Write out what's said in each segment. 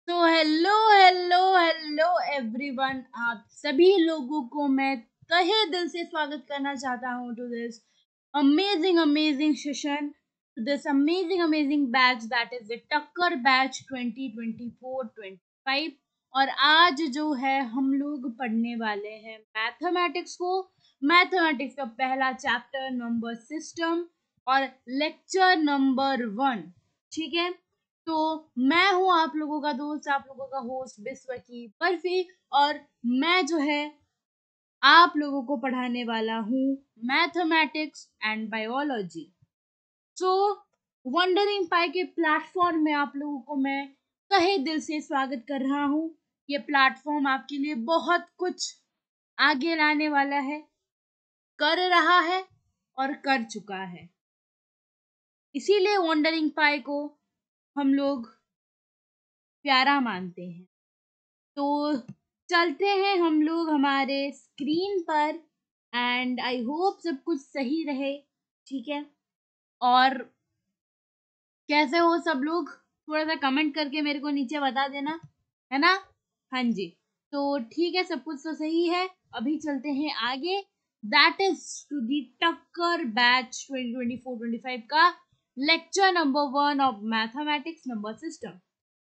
तो hello hello hello everyone, आप सभी लोगों को मैं तहे दिल से स्वागत करना चाहता हूँ to this amazing amazing session, to this amazing amazing batch that is the टक्कर बैच 2024-25। और आज जो है हम लोग पढ़ने वाले हैं मैथमेटिक्स का पहला चैप्टर नंबर सिस्टम और लेक्चर नंबर 1। ठीक है, तो मैं हूँ आप लोगों का दोस्त, आप लोगों का होस्ट विश्व की बर्फी। और मैं जो है आप लोगों को पढ़ाने वाला हूँ mathematics and biology. So wondering pi के प्लेटफॉर्म में आप लोगों को मैं तहे दिल से स्वागत कर रहा हूँ। ये प्लेटफॉर्म आपके लिए बहुत कुछ आगे लाने वाला है, कर रहा है और कर चुका है। इसीलिए वंडरिंग पाई को हम लोग प्यारा मानते हैं। तो चलते हैं हम लोग हमारे स्क्रीन पर, एंड आई होप सब कुछ सही रहे। ठीक है, और कैसे हो सब लोग, थोड़ा सा कमेंट करके मेरे को नीचे बता देना, है ना। हाँ जी, तो ठीक है, सब कुछ तो सही है। अभी चलते हैं आगे, दैट इज टू दी टक्कर बैच 2024-25 का lecture number 1 of mathematics number system.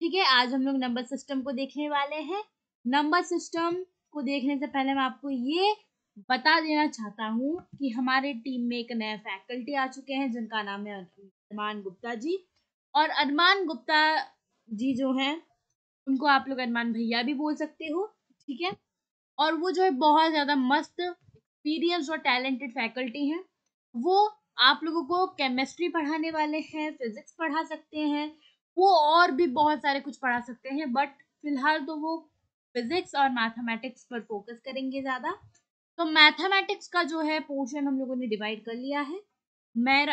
ठीक है, आज हम लोग नंबर सिस्टम को देखने वाले हैं। नंबर सिस्टम को देखने से पहले मैं आपको ये बता देना चाहता हूँ कि हमारे टीम में एक नया फैकल्टी आ चुके हैं जिनका नाम है अरमान गुप्ता जी। और अरमान गुप्ता जी जो हैं उनको आप लोग अरमान भैया भी बोल सकते हो। ठीक है, और वो जो है बहुत ज़्यादा मस्त एक्सपीरियंस और टैलेंटेड फैकल्टी हैं। वो आप लोगों को केमिस्ट्री पढ़ाने वाले हैं, फिजिक्स पढ़ा सकते हैं, वो और भी बहुत सारे कुछ पढ़ा सकते हैं, बट फिलहाल तो वो फिजिक्स और मैथमेटिक्स पर फोकस करेंगे ज़्यादा। तो मैथमेटिक्स का जो है पोर्शन हम लोगों ने डिवाइड कर लिया है।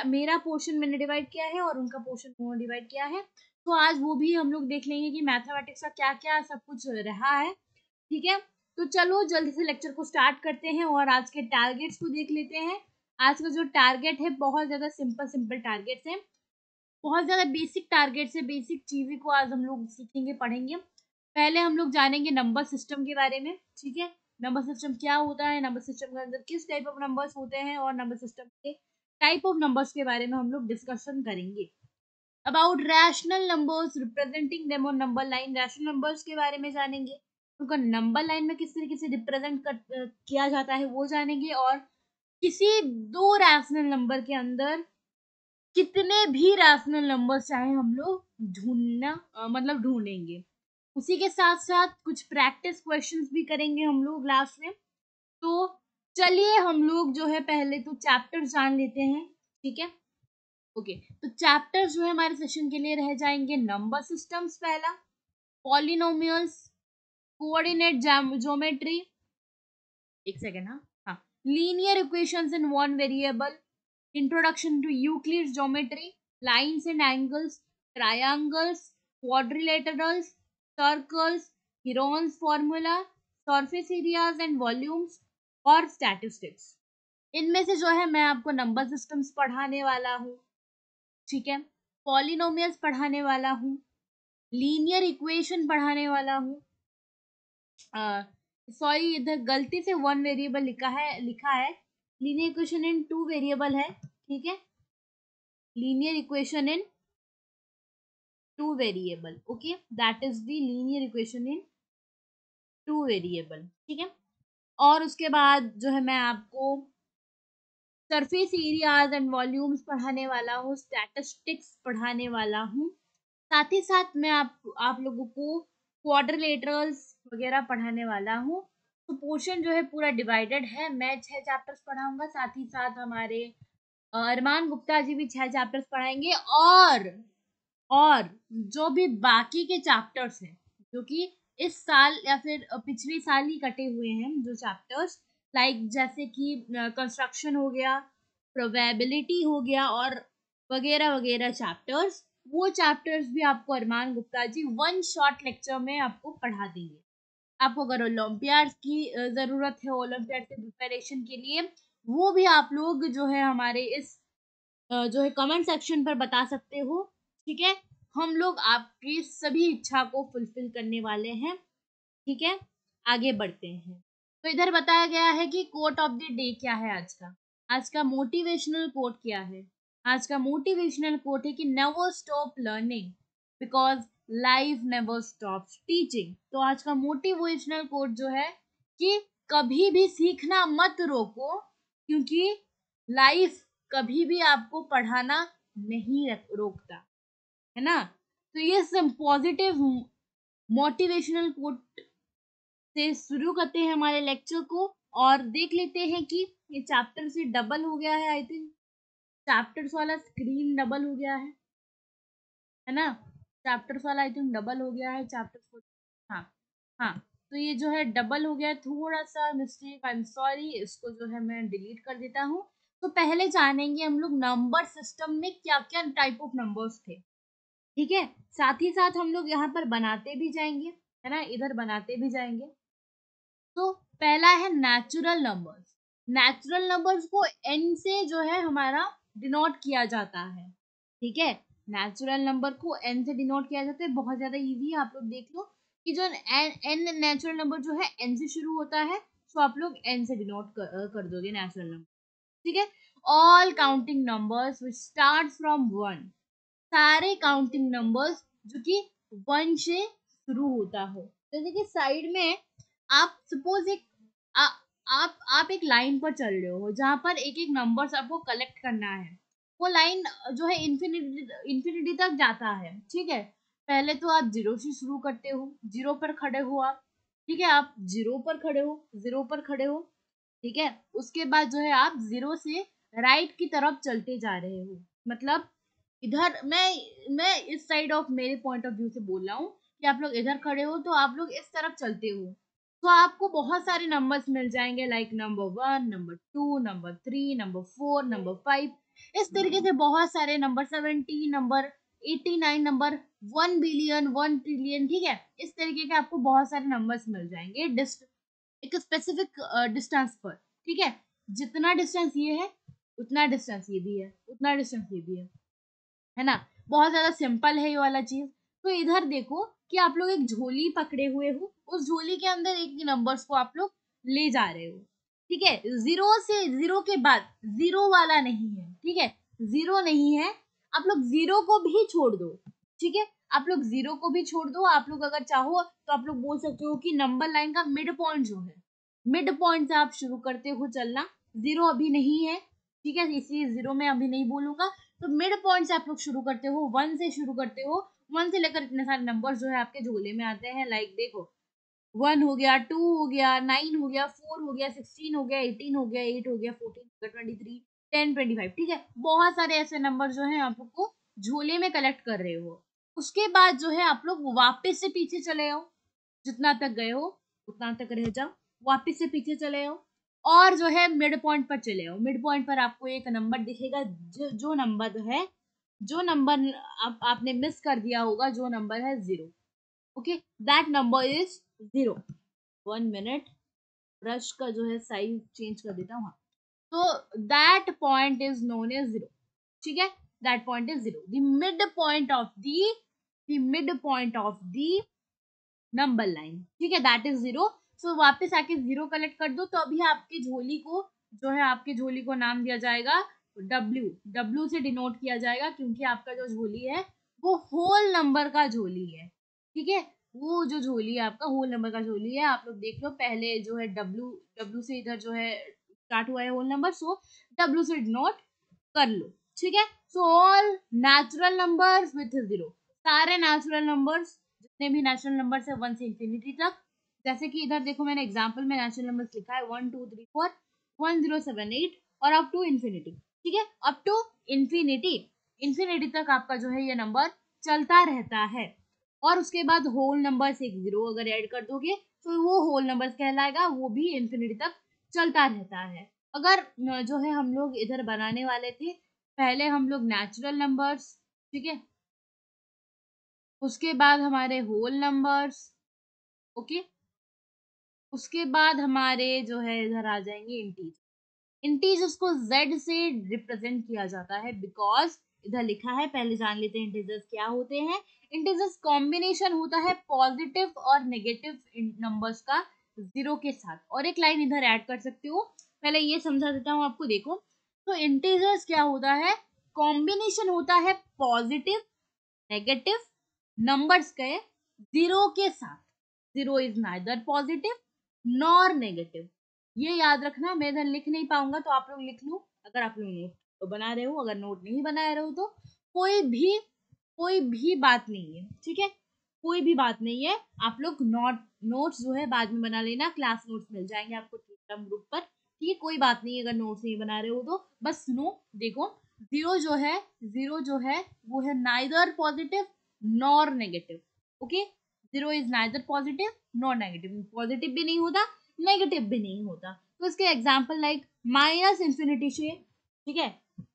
मेरा पोर्शन मैंने डिवाइड किया है और उनका पोर्शन उन्होंने डिवाइड किया है। तो आज वो भी हम लोग देख लेंगे कि मैथमेटिक्स का क्या क्या सब कुछ रहा है। ठीक है, तो चलो जल्दी से लेक्चर को स्टार्ट करते हैं और आज के टारगेट्स को देख लेते हैं। आज का जो टारगेट है बहुत ज़्यादा सिंपल सिंपल टारगेट्स हैं, बहुत ज़्यादा बेसिक टारगेट्स है, बेसिक चीज़ें को आज हम लोग सीखेंगे पढ़ेंगे। पहले हम लोग जानेंगे नंबर सिस्टम के बारे में। ठीक है, नंबर सिस्टम क्या होता है, नंबर सिस्टम के अंदर किस टाइप ऑफ नंबर्स होते हैं, और नंबर सिस्टम के टाइप ऑफ नंबर्स के बारे में हम लोग डिस्कशन करेंगे। About rational numbers representing them on number line, rational numbers के बारे में जानेंगे, उनका नंबर लाइन में किस तरीके से रिप्रेजेंट किया जाता है वो जानेंगे। और किसी दो रैशनल नंबर के अंदर कितने भी रैशनल नंबर चाहे हम लोग मतलब ढूंढेंगे। उसी के साथ साथ कुछ प्रैक्टिस क्वेश्चंस भी करेंगे हम लोग लास्ट में। तो चलिए हम लोग जो है पहले तो चैप्टर जान लेते हैं। ठीक है, ओके, तो चैप्टर जो है हमारे सेशन के लिए रह जाएंगे नंबर सिस्टम्स पहला, पॉलिनोमियल्स, कोऑर्डिनेट ज्योमेट्री, एक सेकेंड, हाँ हाँ, linear equations in one variable, Introduction to Euclid's geometry, lines and angles, triangles, quadrilaterals, circles, Heron's formula, surface areas and volumes और statistics। इनमें से जो है मैं आपको नंबर सिस्टम्स पढ़ाने वाला हूँ। ठीक है, पॉलिनोमियल्स पढ़ाने वाला हूँ, लीनियर इक्वेशन पढ़ाने वाला हूँ। सॉरी, इधर गलती से वन वेरिएबल लिखा है linear equation in two variable है। ठीक है, linear equation in two variable, okay, that is the linear equation in two variable। ठीक है, और उसके बाद जो है मैं आपको सरफेस एरियाज एंड वॉल्यूम्स पढ़ाने वाला हूँ, स्टैटिस्टिक्स पढ़ाने वाला हूँ, साथ ही साथ मैं आप लोगों को क्वाड्रिलेटरल्स वगैरह पढ़ाने वाला हूँ। तो पोर्शन जो है पूरा डिवाइडेड है, मैं 6 चैप्टर्स पढ़ाऊंगा, साथ ही साथ हमारे अरमान गुप्ता जी भी 6 चैप्टर्स पढ़ाएंगे। और जो भी बाकी के चैप्टर्स हैं जो कि इस साल या फिर पिछले साल ही कटे हुए हैं, जो चैप्टर्स लाइक जैसे कि कंस्ट्रक्शन हो गया, प्रोबेबिलिटी हो गया और वगैरह वगैरह चैप्टर्स, वो चैप्टर्स भी आपको अरमान Gupta ji one short lecture में आपको पढ़ा देंगे। आपको अगर ओलंपियाड की ज़रूरत है, ओलंपियाड के प्रिपरेशन के लिए, वो भी आप लोग जो है हमारे इस जो है कमेंट सेक्शन पर बता सकते हो। ठीक है, हम लोग आपकी सभी इच्छा को फुलफिल करने वाले हैं। ठीक है, आगे बढ़ते हैं। तो इधर बताया गया है कि कोट ऑफ द डे क्या है आज का। आज का मोटिवेशनल कोट क्या है? आज का मोटिवेशनल कोट है कि never stop learning because life never stops teaching. तो आज का मोटिवेशनल कोट जो है कि कभी भी सीखना मत रोको, क्योंकि लाइफ कभी भी आपको पढ़ाना नहीं रोकता, है ना। तो ये सब पॉजिटिव मोटिवेशनल कोट से शुरू करते हैं हमारे लेक्चर को, और देख लेते हैं कि ये चैप्टर से डबल हो गया है। आई थिंक चैप्टर्स वाला स्क्रीन डबल हो गया है ना। चैप्टर्स वाला आई थिंक डबल हो गया है चैप्टर। हाँ हाँ, तो ये जो है डबल हो गया है, थोड़ा सा मिस्टेक, आई एम सॉरी। इसको जो है मैं डिलीट कर देता हूँ। तो पहले जानेंगे हम लोग नंबर सिस्टम में क्या क्या टाइप ऑफ नंबर्स थे। ठीक है, साथ ही साथ हम लोग यहाँ पर बनाते भी जाएंगे, है ना, इधर बनाते भी जाएंगे। तो पहला है नेचुरल नंबर्स। नेचुरल नंबर्स को एन से जो है हमारा डिनोट किया जाता है। ठीक है, नेचुरल नंबर को एन से डिनोट किया जाता है, बहुत ज्यादा इजी है। आप लोग देख लो कि जो एन नेचुरल नंबर जो है एन से शुरू होता है, तो आप लोग एन से डिनोट कर दोगे नेचुरल नंबर। ठीक है, all counting numbers which start from one. सारे काउंटिंग नंबर्स जो कि वन से शुरू होता हो। जैसे कि साइड में आप सपोज एक आ, आप एक लाइन पर चल रहे हो जहां पर एक एक नंबर्स आपको कलेक्ट करना है। वो लाइन जो है इंफिनिटी तक जाता है। ठीक है, पहले तो आप जीरो से शुरू करते हो, जीरो पर खड़े हो आप। ठीक है, आप जीरो पर खड़े हो, जीरो पर खड़े हो। ठीक है, उसके बाद जो है आप जीरो से राइट की तरफ चलते जा रहे हो। मतलब इधर मैं इस साइड ऑफ मेरे पॉइंट ऑफ व्यू से बोल रहा हूँ कि आप लोग इधर खड़े हो तो आप लोग इस तरफ चलते हो, तो आपको बहुत सारे नंबर्स मिल जाएंगे, like number 1, number 2, number 3, number 4, number 5। इस तरीके से बहुत सारे number, 70, number 89, number 1 billion, 1 trillion. ठीक है, इस तरीके के आपको बहुत सारे नंबर्स मिल जाएंगे एक स्पेसिफिक डिस्टेंस पर। ठीक है, जितना डिस्टेंस ये है उतना डिस्टेंस ये भी है, उतना डिस्टेंस ये भी है ना। बहुत ज्यादा सिंपल है ये वाला चीज। तो इधर देखो कि आप लोग एक झोली पकड़े हुए हो, उस झोली के अंदर एक नंबर्स को आप लोग ले जा रहे हो। ठीक है, जीरो से, जीरो के बाद जीरो वाला नहीं है। ठीक है, जीरो नहीं है, आप लोग जीरो को भी छोड़ दो। ठीक है, आप लोग जीरो को भी छोड़ दो। आप लोग अगर चाहो तो आप लोग बोल सकते हो कि नंबर लाइन का मिड पॉइंट जो है, मिड पॉइंट से आप शुरू करते हो चलना। जीरो अभी नहीं है, ठीक है, इसलिए जीरो में अभी नहीं बोलूंगा। तो मिड पॉइंट से आप लोग शुरू करते हो, वन से शुरू करते हो। वन से लेकर इतने सारे नंबर जो है आपके झोले में आते हैं। लाइक देखो, 1 हो गया, 2 हो गया, 9 हो गया, 4 हो गया, 16 हो गया, 18 हो गया, 8 हो गया, 14 हो गया, 23, 10, 25। ठीक है, बहुत सारे ऐसे नंबर जो है आप लोग को झोले में कलेक्ट कर रहे हो। उसके बाद जो है आप लोग वापस से पीछे चले आओ, जितना तक गए हो उतना तक रह जाओ, वापस से पीछे चले आओ, और जो है मिड पॉइंट पर चले आओ। मिड पॉइंट पर आपको एक नंबर दिखेगा, जो नंबर है, जो नंबर आपने मिस कर दिया होगा, जो नंबर है zero. Okay, that number is zero. 1 minute, brush का जो है साइज चेंज कर देता हूँ। तो that point is known as zero. ठीक है, that point is zero, the mid point of the number line. ठीक है, दैट इज जीरो। सो वापस आके जीरो कलेक्ट कर दो, तो अभी आपकी झोली को जो है, आपकी झोली को नाम दिया जाएगा डब्ल्यू। डब्ल्यू से डिनोट किया जाएगा, क्योंकि आपका जो झोली है वो होल नंबर का झोली है। ठीक है, वो जो झोली है आपका होल नंबर का झोली है। आप लोग देख लो, पहले जो है डब्ल्यू, डब्ल्यू से इधर जो है स्टार्ट हुआ है होल नंबर, सो डब्ल्यू से डिनोट कर लो। ठीक है, so all natural numbers with zero. सारे नेचुरल नंबर्स, जितने भी नेचुरल नंबर्स है, 1 से इंफिनिटी तक। जैसे कि इधर देखो, मैंने एग्जांपल में नेचुरल नंबर्स लिखा है 1 2 3 4 1 0 7 8 और अप टू इंफिनिटी। ठीक है, अप टू इंफिनिटी, इंफिनिटी तक आपका जो है ये नंबर चलता रहता है। और उसके बाद होल नंबर से एक जीरो अगर ऐड कर दोगे तो वो होल नंबर कहलाएगा, वो भी इंफिनिटी तक चलता रहता है। अगर जो है हम लोग इधर बनाने वाले थे, पहले हम लोग नेचुरल नंबर्स, ठीक है, उसके बाद हमारे होल नंबर्स। ओके, उसके बाद हमारे जो है इधर आ जाएंगे इंटीज। इंटीजर्स को z से रिप्रेजेंट किया जाता है, बिकॉज इधर लिखा है, पहले जान लेते हैं इंटीजर्स क्या होते हैं। इंटीजर्स कॉम्बिनेशन होता है पॉजिटिव और नेगेटिव नंबर्स का जीरो के साथ। और एक लाइन इधर ऐड कर सकते हो, पहले ये समझा देता हूँ आपको। देखो तो इंटीजर्स क्या होता है, कॉम्बिनेशन होता है पॉजिटिव नेगेटिव नंबर्स के जीरो के साथ। Zero is neither positive nor negative. ये याद रखना, मैं इधर लिख नहीं पाऊंगा तो आप लोग लिख लो, अगर आप लोग नोट तो बना रहे हो, अगर नोट नहीं बना रहे हो तो कोई भी बात नहीं है, ठीक है, कोई भी बात नहीं है। आप लोग नोट्स जो है बाद में बना लेना, क्लास नोट्स मिल जाएंगे आपको टेलीग्राम ग्रुप पर, ठीक है, कोई बात नहीं है अगर नोट्स नहीं बना रहे हो तो। बस सुनो, देखो जीरो जो है वो है neither positive nor negative. Okay, zero is neither positive nor negative, positive भी नहीं होता नेगेटिव भी नहीं होता। तो इसके एग्जाम्पल लाइक माइनस इंफिनिटी से, ठीक है,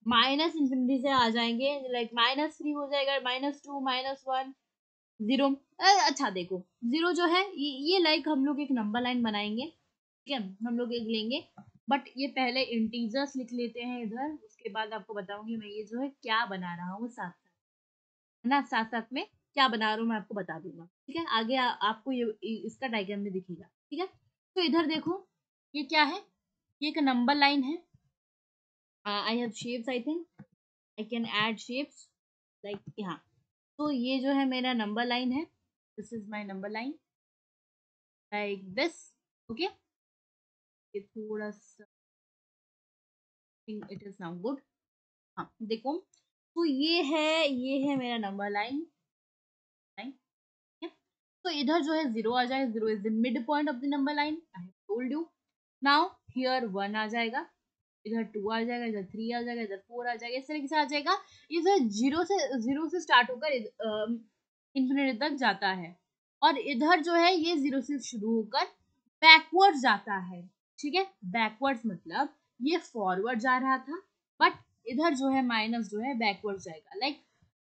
माइनस इंफिनिटी से आ जाएंगे, लाइक -3 हो जाएगा, -2 -1 जीरो। अच्छा देखो, जीरो जो है ये लाइक हम लोग एक नंबर लाइन बनाएंगे, ठीक है, हम लोग एक लेंगे, बट ये पहले इंटीजर्स लिख लेते हैं इधर, उसके बाद आपको बताऊंगी मैं ये जो है क्या बना रहा हूँ साथ साथ, है ना, साथ साथ में क्या बना रहा हूँ मैं आपको बता दूंगा, ठीक है, आगे आपको ये इसका डायग्राम में दिखेगा, ठीक है। तो इधर देखो ये क्या है, ये एक नंबर लाइन है। I have shapes, I think I can add shapes like यहाँ। तो ये जो है मेरा नंबर लाइन है, this is my number line like this. Okay, ये थोड़ा सा, इट इज नाउ गुड। हाँ देखो, तो ये है मेरा नंबर लाइन, तो इधर जो है जीरो आ जाएगा, zero is the mid point of the number line, I have told you. Now here 1 आ जाएगा, इधर 2 आ जाएगा, इधर 3 आ जाएगा, इधर 4 आ जाएगा, इस तरीके से आ जाएगा। इधर जीरो से स्टार्ट होकर इंफिनिटी तक जाता है, और इधर जो है ये जीरो से शुरू होकर बैकवर्ड जाता है, ठीक है। बैकवर्ड्स मतलब ये फॉरवर्ड जा रहा था, बट इधर जो है माइनस जो है बैकवर्ड जाएगा। लाइक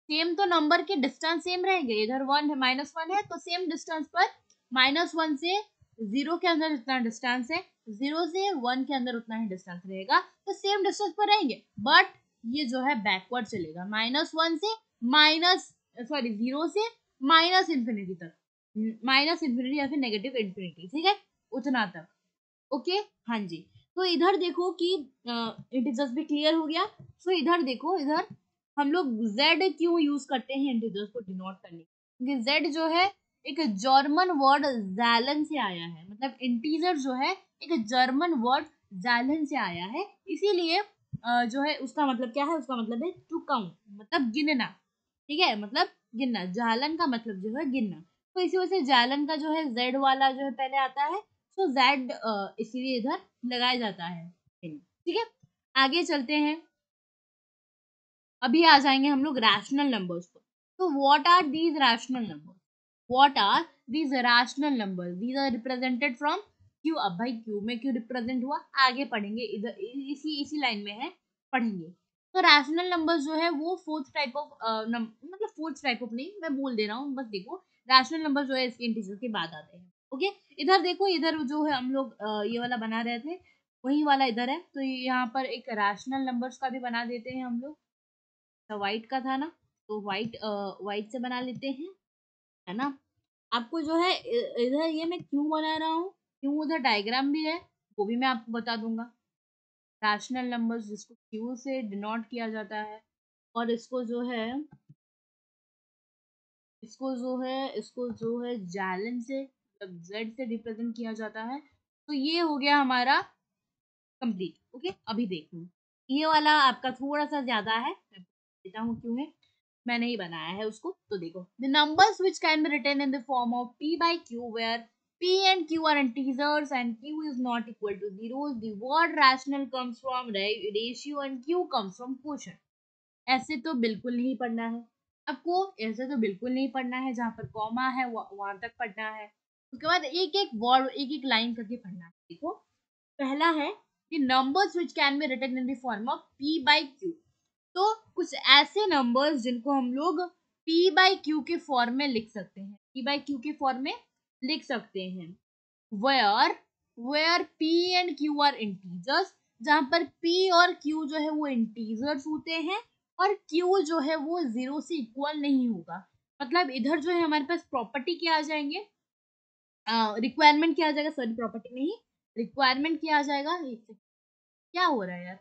सेम तो नंबर के डिस्टेंस सेम रहेंगे, इधर 1 है -1 है, तो सेम डिस्टेंस पर -1 से जीरो के अंदर जितना डिस्टेंस है, जीरो से 1 के अंदर उतना ही डिस्टेंस रहेगा, तो सेम डिस्टेंस पर रहेंगे, बट ये जो है बैकवर्ड चलेगा, -1 से जीरो से माइनस इंफिनिटी तक, माइनस इंफिनिटी या फिर नेगेटिव इंफिनिटी, ठीक है, उतना तक। ओके, हाँ जी। तो इधर देखो कि इंटीजर्स भी क्लियर हो गया। सो इधर देखो, इधर हम लोग z क्यों यूज करते हैं इंटीजर्स को डिनोट करने, क्योंकि z जो है एक जर्मन वर्ड जैलन से आया है, मतलब इंटीजर जो है एक जर्मन वर्ड जैलन से आया है, इसीलिए जो है उसका मतलब क्या है, उसका मतलब है टू काउंट, मतलब गिनना, ठीक है, मतलब गिनना, जालन का मतलब जो है गिनना। तो इसी वजह से जालन का जो है जेड वाला जो है पहले आता है, तो जेड इसीलिए इधर लगाया जाता है, ठीक है। आगे चलते हैं, अभी आ जाएंगे हम लोग रैशनल नंबर्स पर। तो what are these rational numbers, what are these rational numbers, these are represented from Q. अब भाई क्यू में क्यों रिप्रेजेंट हुआ, आगे पढ़ेंगे, इधर इसी लाइन में है, पढ़ेंगे। तो रैशनल नंबर्स जो है वो फोर्थ टाइप ऑफ मतलब फोर्थ टाइप ऑफ नहीं, मैं बोल दे रहा हूँ, बस देखो रैशनल नंबर जो है इसके इंटीजर के बाद आते हैं। ओके, इधर देखो, इधर जो है हम लोग ये वाला बना रहे थे, वही वाला इधर है, तो यहाँ पर एक रैशनल नंबर्स का भी बना देते हैं हम लोग। तो वाइट का था ना, तो वाइट से बना लेते हैं, है ना। आपको जो है इधर ये मैं क्यों बना रहा हूँ, क्यों, उधर डायग्राम भी है, वो भी मैं आपको बता दूंगा। रैशनल नंबर्स जिसको क्यू से डिनोट किया जाता है, और इसको जो है जैलन से, मतलब जेड से रिप्रेजेंट किया जाता है। तो ये हो गया हमारा कंप्लीट। ओके, अभी देखो ये वाला आपका थोड़ा सा ज्यादा है, मैं देता हूँ क्यों है, मैंने ही बनाया है उसको। तो देखो, the numbers which can be written in the form of p by q where p and q are integers and q is not equal to 0, the word rational comes from ratio and q comes from quotient। ऐसे तो बिल्कुल नहीं पढ़ना है आपको, ऐसे तो बिल्कुल नहीं पढ़ना है, जहाँ पर कॉमा है वहां तक पढ़ना है, उसके बाद एक एक वर्ड एक एक लाइन करके पढ़ना है। देखो, पहला है कि numbers which can be written in the form of p by q। तो कुछ ऐसे नंबर्स जिनको हम लोग p by q के फॉर्म में लिख सकते हैं, p by q के फॉर्म में लिख सकते हैं, where p and q are integers, जहां पर p और q जो है वो इंटीजर्स होते हैं, और क्यू जो है वो 0 से इक्वल नहीं होगा। मतलब इधर जो है हमारे पास प्रॉपर्टी क्या आ जाएंगे, रिक्वायरमेंट क्या आ जाएगा, सॉरी प्रॉपर्टी नहीं, रिक्वायरमेंट क्या आ जाएगा। एक सेकंड, क्या हो रहा है यार,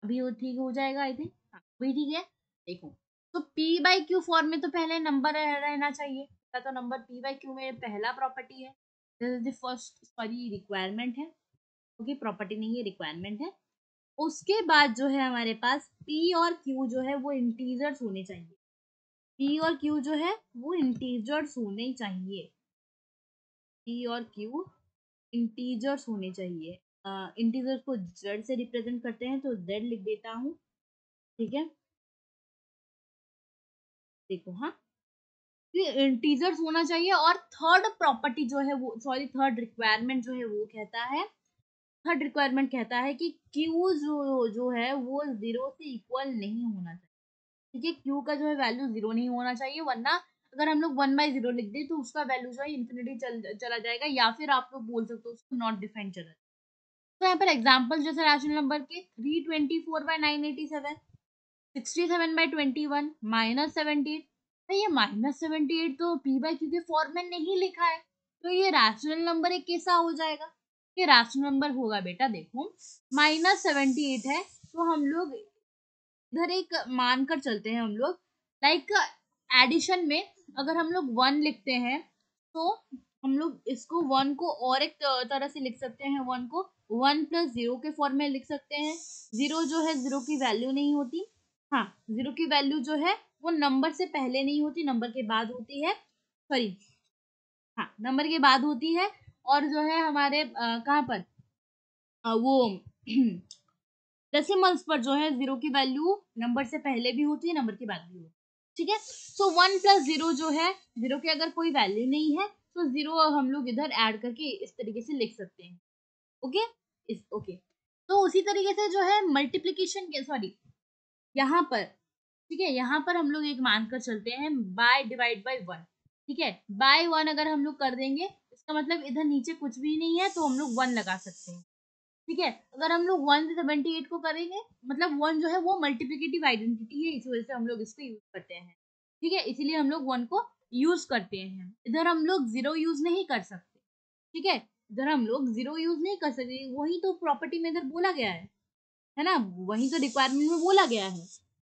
अभी वो ठीक हो जाएगा आई थिंक, हाँ अभी ठीक है। देखो, तो p बाई क्यू फॉर्म में तो पहले नंबर रहना चाहिए, तो नंबर p बाई क्यू में पहला प्रॉपर्टी है, this is the first, sorry requirement है, ओके प्रॉपर्टी नहीं है रिक्वायरमेंट है। उसके बाद जो है हमारे पास p और q जो है वो इंटीजर्स होने चाहिए, p और q जो है वो इंटीजर्स होने चाहिए, p और q इंटीजर्स होने चाहिए। इंटीजर्स को z से रिप्रेजेंट करते हैं, तो z लिख देता हूँ, ठीक है। देखो हाँ, इंटीजर्स होना चाहिए। और थर्ड प्रॉपर्टी जो है वो, सॉरी थर्ड रिक्वायरमेंट जो है वो कहता है, थर्ड रिक्वायरमेंट कहता है कि क्यू जो है वो 0 से इक्वल नहीं होना चाहिए, ठीक है। क्यू का जो है वैल्यू 0 नहीं होना चाहिए, वरना अगर हम लोग 1/0 लिख दें तो उसका वैल्यू जो है इन्फिनिटी चला जाएगा, या फिर आप लोग बोल सकते हो उसको नॉट डिफाइंड चला जाएगा। तो यहाँ पर एग्जाम्पल जैसे रैशनल नंबर के 324/987, 67/21, -78। तो ये -78 तो p बाई क्यू के फॉर्म में नहीं लिखा है, तो ये रैशनल नंबर एक कैसा हो जाएगा, ये रैशनल नंबर होगा बेटा। देखो -78 है, तो हम लोग इधर एक मानकर चलते हैं हम लोग, लाइक एडिशन में अगर हम लोग 1 लिखते हैं, तो हम लोग इसको 1 को और एक तरह से लिख सकते हैं, 1 को 1+0 के फॉर्म में लिख सकते हैं। 0 जो है 0 की वैल्यू नहीं होती, हाँ 0 की वैल्यू जो है वो नंबर से पहले नहीं होती, नंबर के बाद होती है, सॉरी हाँ नंबर के बाद होती है। और जो है हमारे कहाँ पर वो डेसिमल्स पर जो है 0 की वैल्यू नंबर से पहले भी होती है, नंबर के बाद भी होती है, ठीक है। सो 1+0 जो है, 0 की अगर कोई वैल्यू नहीं है तो 0 हम लोग इधर ऐड करके इस तरीके से लिख सकते हैं, ओके इस ओके। तो उसी तरीके से जो है मल्टीप्लीकेशन के, सॉरी यहाँ पर, ठीक है, यहाँ पर हम लोग एक मानकर चलते हैं बाय डिवाइड बाय 1, ठीक है। बाय 1 अगर हम लोग कर देंगे, इसका मतलब इधर नीचे कुछ भी नहीं है तो हम लोग 1 लगा सकते हैं, ठीक है। अगर हम लोग 1 से 78 को करेंगे, मतलब 1 जो है वो मल्टीप्लिकेटिव आइडेंटिटी है, इस वजह से हम लोग इसको यूज करते हैं, ठीक है, इसीलिए हम लोग 1 को यूज करते हैं। इधर हम लोग 0 यूज नहीं कर सकते, ठीक है, इधर हम लोग 0 यूज नहीं कर सकते, वही तो प्रॉपर्टी में इधर बोला गया है ना, वही तो रिक्वायरमेंट में बोला गया है।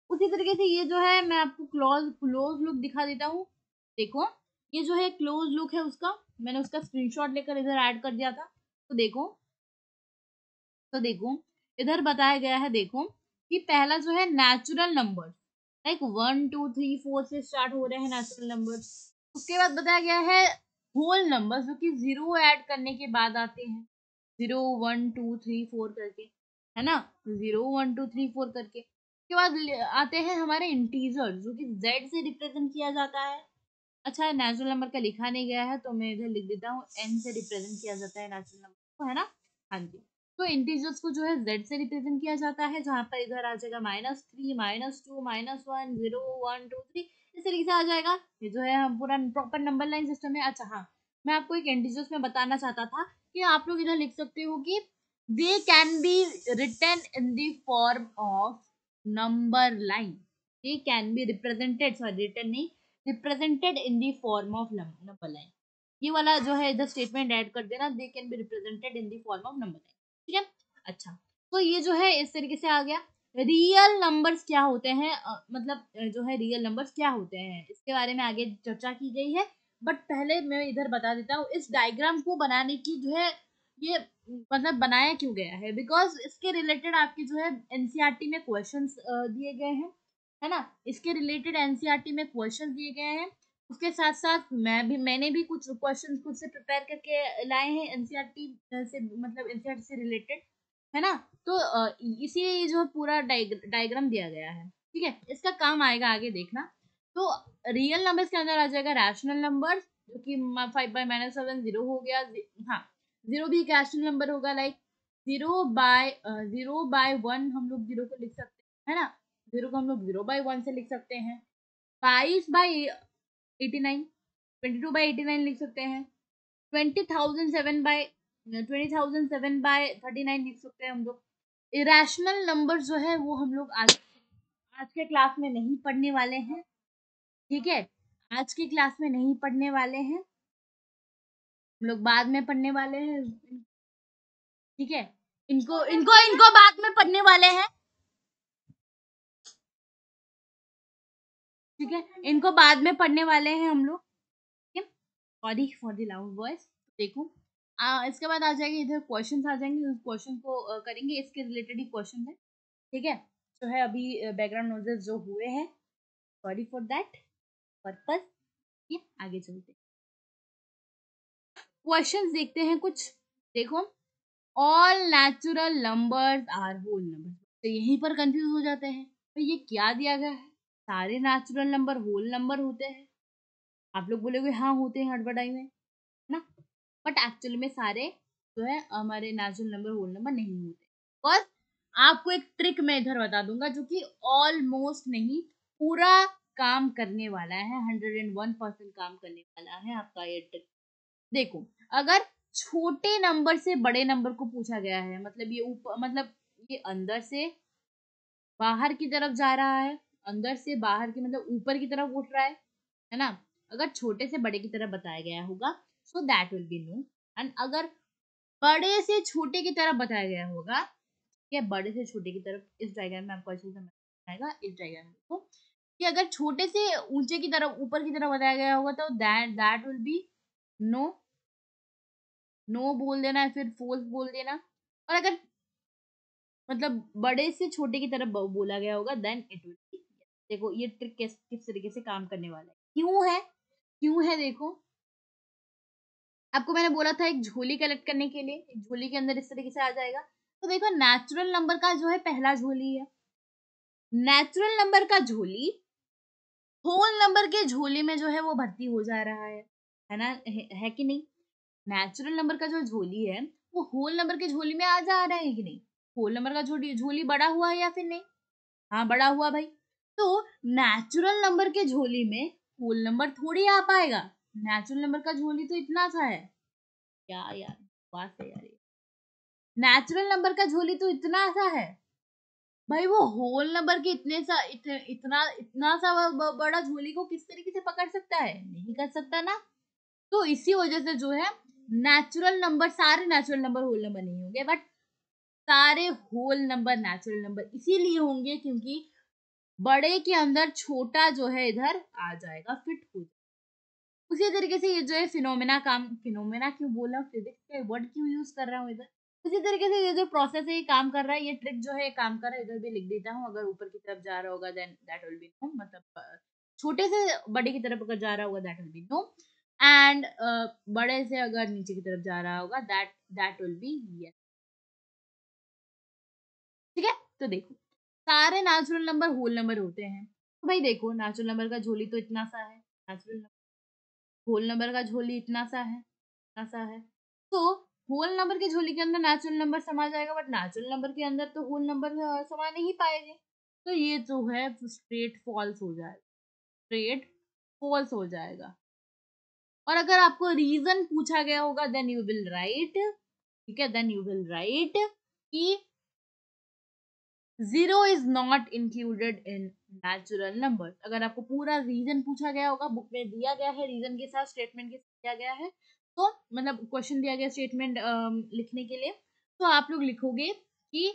उसी तरीके से ये जो है मैं आपको क्लोज लुक दिखा देता हूँ। देखो ये जो है क्लोज लुक है उसका, मैंने उसका स्क्रीनशॉट लेकर इधर ऐड कर दिया था। तो देखो, तो देखो इधर बताया गया है, देखो कि पहला जो है नेचुरल नंबर, लाइक 1 2 3 4 से स्टार्ट हो रहे हैं नेचुरल नंबर। उसके बाद बताया गया है होल नंबर, जो कि 0 ऐड करने के बाद आते हैं, 0 1 2 3 4 करके, है ना, 0 1 2 3 4 करके। उसके बाद आते हैं हमारे इंटीजर, जो कि z से रिप्रेजेंट किया जाता है। अच्छा नेचुरल नंबर का लिखा नहीं गया है, तो मैं इधर लिख देता हूँ n से रिप्रेजेंट किया जाता है नेचुरल नंबर को, है ना, हाँ जी। तो इंटीजर्स को जो है z से रिप्रेजेंट किया जाता है, जहाँ पर इधर आ जाएगा -3 -2 -1 0 1 2 3, इस तरीके से आ जाएगा। ये जो है हम पूरा प्रॉपर नंबर लाइन सिस्टम है। अच्छा हाँ, मैं आपको एक इंटीजर्स में बताना चाहता था कि आप लोग इधर लिख सकते हो कि they can be written in the form of number line, they can be represented, sorry written नहीं, represented in the form of number line. ये वाला जो है इधर स्टेटमेंट ऐड कर देना, they can be represented in the form of number line, ठीक है। अच्छा, तो ये जो है इस तरीके से आ गया। रियल नंबर्स क्या होते हैं, मतलब जो है रियल नंबर्स क्या होते हैं, इसके बारे में आगे चर्चा की गई है। बट पहले मैं इधर बता देता हूँ, इस डायग्राम को बनाने की जो है ये मतलब बनाया क्यों गया है, बिकॉज इसके रिलेटेड आपके जो है एनसीईआरटी में क्वेश्चंस दिए गए हैं, है ना, इसके रिलेटेड एनसीईआरटी में क्वेश्चंस दिए गए हैं। उसके साथ साथ मैंने भी कुछ क्वेश्चंस खुद से प्रिपेयर करके लाए हैं एनसीईआरटी से, मतलब एनसीईआरटी से रिलेटेड, है ना। तो इसीलिए ये जो पूरा डायग्राम दिया गया है, ठीक है, इसका काम आएगा आगे देखना। तो रियल नंबर्स के अंदर आ जाएगा रैशनल नंबर, जो कि 5/-7 0 हो गया, हाँ 0 भी एक रैशनल नंबर होगा, लाइक 0/1 हम लोग 0 को लिख सकते हैं, है ना, 0 को हम लोग 0/1 से लिख सकते हैं। 22/89, 22/89 लिख सकते हैं। 20,007/39 लिख सकते हैं हम लोग। इरेशनल नंबर जो है वो हम लोग आज के क्लास में नहीं पढ़ने वाले हैं, ठीक है। आज की क्लास में नहीं पढ़ने वाले हैं, हम लोग बाद में पढ़ने वाले हैं, ठीक है। इनको इनको इनको बाद में पढ़ने वाले हैं, ठीक है। इनको बाद में पढ़ने वाले हैं हम लोग, ठीक है। Sorry for the loud voice. देखो इसके बाद आ जाएंगे इधर क्वेश्चंस आ जाएंगे, उस क्वेश्चन को करेंगे, इसके रिलेटेड ही क्वेश्चन है, ठीक है। जो है अभी बैकग्राउंड नॉइजेस जो हुए हैं, सॉरी फॉर दैट पर्पस। ये आगे चलते क्वेश्चंस देखते हैं कुछ। देखो, all natural numbers are whole number, तो यहीं पर कंफ्यूज हो जाते हैं, तो ये क्या दिया गया है, सारे नेचुरल नंबर होल नंबर होते हैं। आप लोग बोलोगे हाँ होते हैं हड़बड़ाई में ना, बट एक्चुअली में सारे जो है हमारे नेचुरल नंबर होल नंबर नहीं होते। और आपको एक ट्रिक मैं इधर बता दूंगा जो कि ऑलमोस्ट नहीं, पूरा काम करने वाला है, 101% काम करने वाला है आपका ये ट्रिक। देखो, अगर छोटे नंबर से बड़े नंबर को पूछा गया है, मतलब ये ऊपर, मतलब ये अंदर से बाहर की तरफ जा रहा है, अंदर से बाहर की मतलब ऊपर की तरफ उठ रहा है ना। अगर छोटे से बड़े की तरफ बताया गया होगा so that will be no, एंड अगर बड़े से छोटे की तरफ बताया गया होगा, ठीक है, बड़े से छोटे की तरफ, इस डायग्राम में आपको अच्छे से समझ आएगा। इस डायग्राम में देखो कि अगर छोटे से ऊंचे की तरफ, ऊपर की तरफ बताया गया होगा तो that will be no, no बोल देना है, फिर फॉल्स बोल देना। और अगर मतलब बड़े से छोटे की तरफ बोला गया होगा देन इट विल बी। देखो ये ट्रिक किस तरीके से काम करने वाला है, क्यों है देखो, आपको मैंने बोला था एक झोली कलेक्ट करने के लिए, एक झोली के अंदर इस तरीके से आ जाएगा। तो देखो नेचुरल नंबर का जो है पहला झोली है, नेचुरल नंबर का झोली होल नंबर के झोली में जो है वो भर्ती हो जा रहा है ना, है कि नहीं। नेचुरल नंबर का जो झोली है वो होल नंबर के झोली में आ जा रहा है कि नहीं। होल नंबर का झोली झोली बड़ा हुआ है या फिर नहीं, हाँ बड़ा हुआ भाई। तो नेचुरल नंबर के झोली में होल नंबर थोड़ी आ पाएगा, नेचुरल नंबर का झोली तो इतना सा है, क्या यार बात है यार, नेचुरल नंबर का झोली तो इतना सा है भाई, वो होल नंबर के इतना सा बड़ा झोली को किस तरीके से पकड़ सकता है, नहीं कर सकता ना। तो इसी वजह से जो है नेचुरल नंबर, सारे नेचुरल नंबर होल नंबर नहीं होंगे, बट सारे होल नंबर नेचुरल नंबर इसीलिए होंगे क्योंकि बड़े के अंदर छोटा जो है इधर आ जाएगा, फिट हो जाएगा। उसी तरीके से ये जो है फिनोमेना क्यों बोला, फिजिक्स का वर्ड क्यों यूज कर रहा हूँ इधर। उसी तरीके से ये जो प्रोसेस है ये काम कर रहा है, ये ट्रिक जो है काम कर रहा है, इधर भी लिख देता हूँ। अगर ऊपर की तरफ जा रहा होगा then that will be no, मतलब छोटे से बड़े की तरफ अगर जा रहा होगा that will be no, and बड़े से अगर नीचे की तरफ जा रहा होगा दैट विल बी यस, ठीक है। तो देखो सारे नेचुरल नंबर होल नंबर होते हैं, तो भाई देखो नेचुरल नंबर का झोली तो इतना सा है, नेचुरल होल नंबर का झोली इतना सा है, इतना सा है। तो होल नंबर के झोली के अंदर नेचुरल नंबर समा जाएगा, बट नेचुरल नंबर के अंदर तो होल नंबर समा नहीं पाएंगे, तो ये जो है स्ट्रेट फॉल्स हो जाएगा, स्ट्रेट फॉल्स हो जाएगा। और अगर आपको रीजन पूछा गया होगा देन यू विल राइट, ठीक है, देन यू विल राइट कि 0 is not included in natural number. अगर आपको पूरा रीजन पूछा गया होगा, बुक में दिया गया है रीजन के साथ, स्टेटमेंट के साथ दिया गया है, तो मतलब क्वेश्चन दिया गया स्टेटमेंट लिखने के लिए, तो आप लोग लिखोगे कि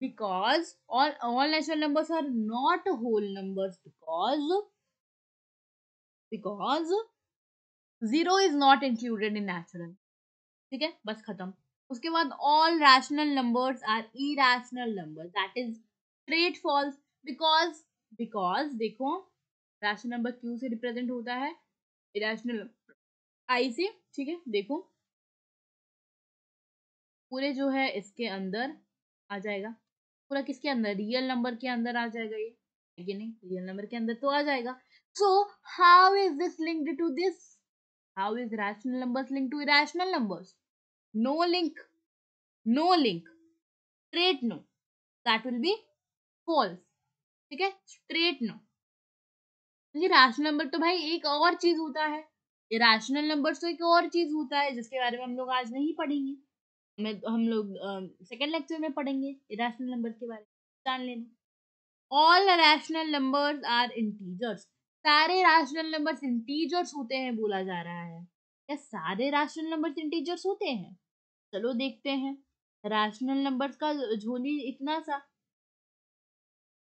because all natural numbers are not whole numbers because 0 is not included in natural, ठीक है, बस खत्म। उसके बाद all rational numbers are irrational number, that is straight false, because देखो रैशनल नंबर क्यू से रिप्रेजेंट होता है, इरेशनल आई से, ठीक है। देखो पूरे जो है इसके अंदर आ जाएगा, पूरा किसके अंदर, रियल नंबर के अंदर आ जाएगा, ये नहीं रियल नंबर के अंदर तो आ जाएगा। So how is this linked to this, how is rational numbers linked to irrational numbers, no link, no link, straight no, that will be false, ठीक है, स्ट्रेट नो। क्योंकि रैशनल नंबर तो भाई एक और चीज होता है, इरेशनल नंबर तो एक और चीज होता है जिसके बारे में हम लोग आज नहीं पढ़ेंगे, हम लोग सेकेंड लेक्चर में पढ़ेंगे इरेशनल नंबर के बारे में, जान लेना। All rational numbers are integers, सारे रैशनल नंबर्स इंटीजर्स होते हैं बोला जा रहा है। क्या सारे रैशनल नंबर्स इंटीजर्स होते हैं? चलो देखते हैं। रैशनल नंबर्स का झोली इतना सा,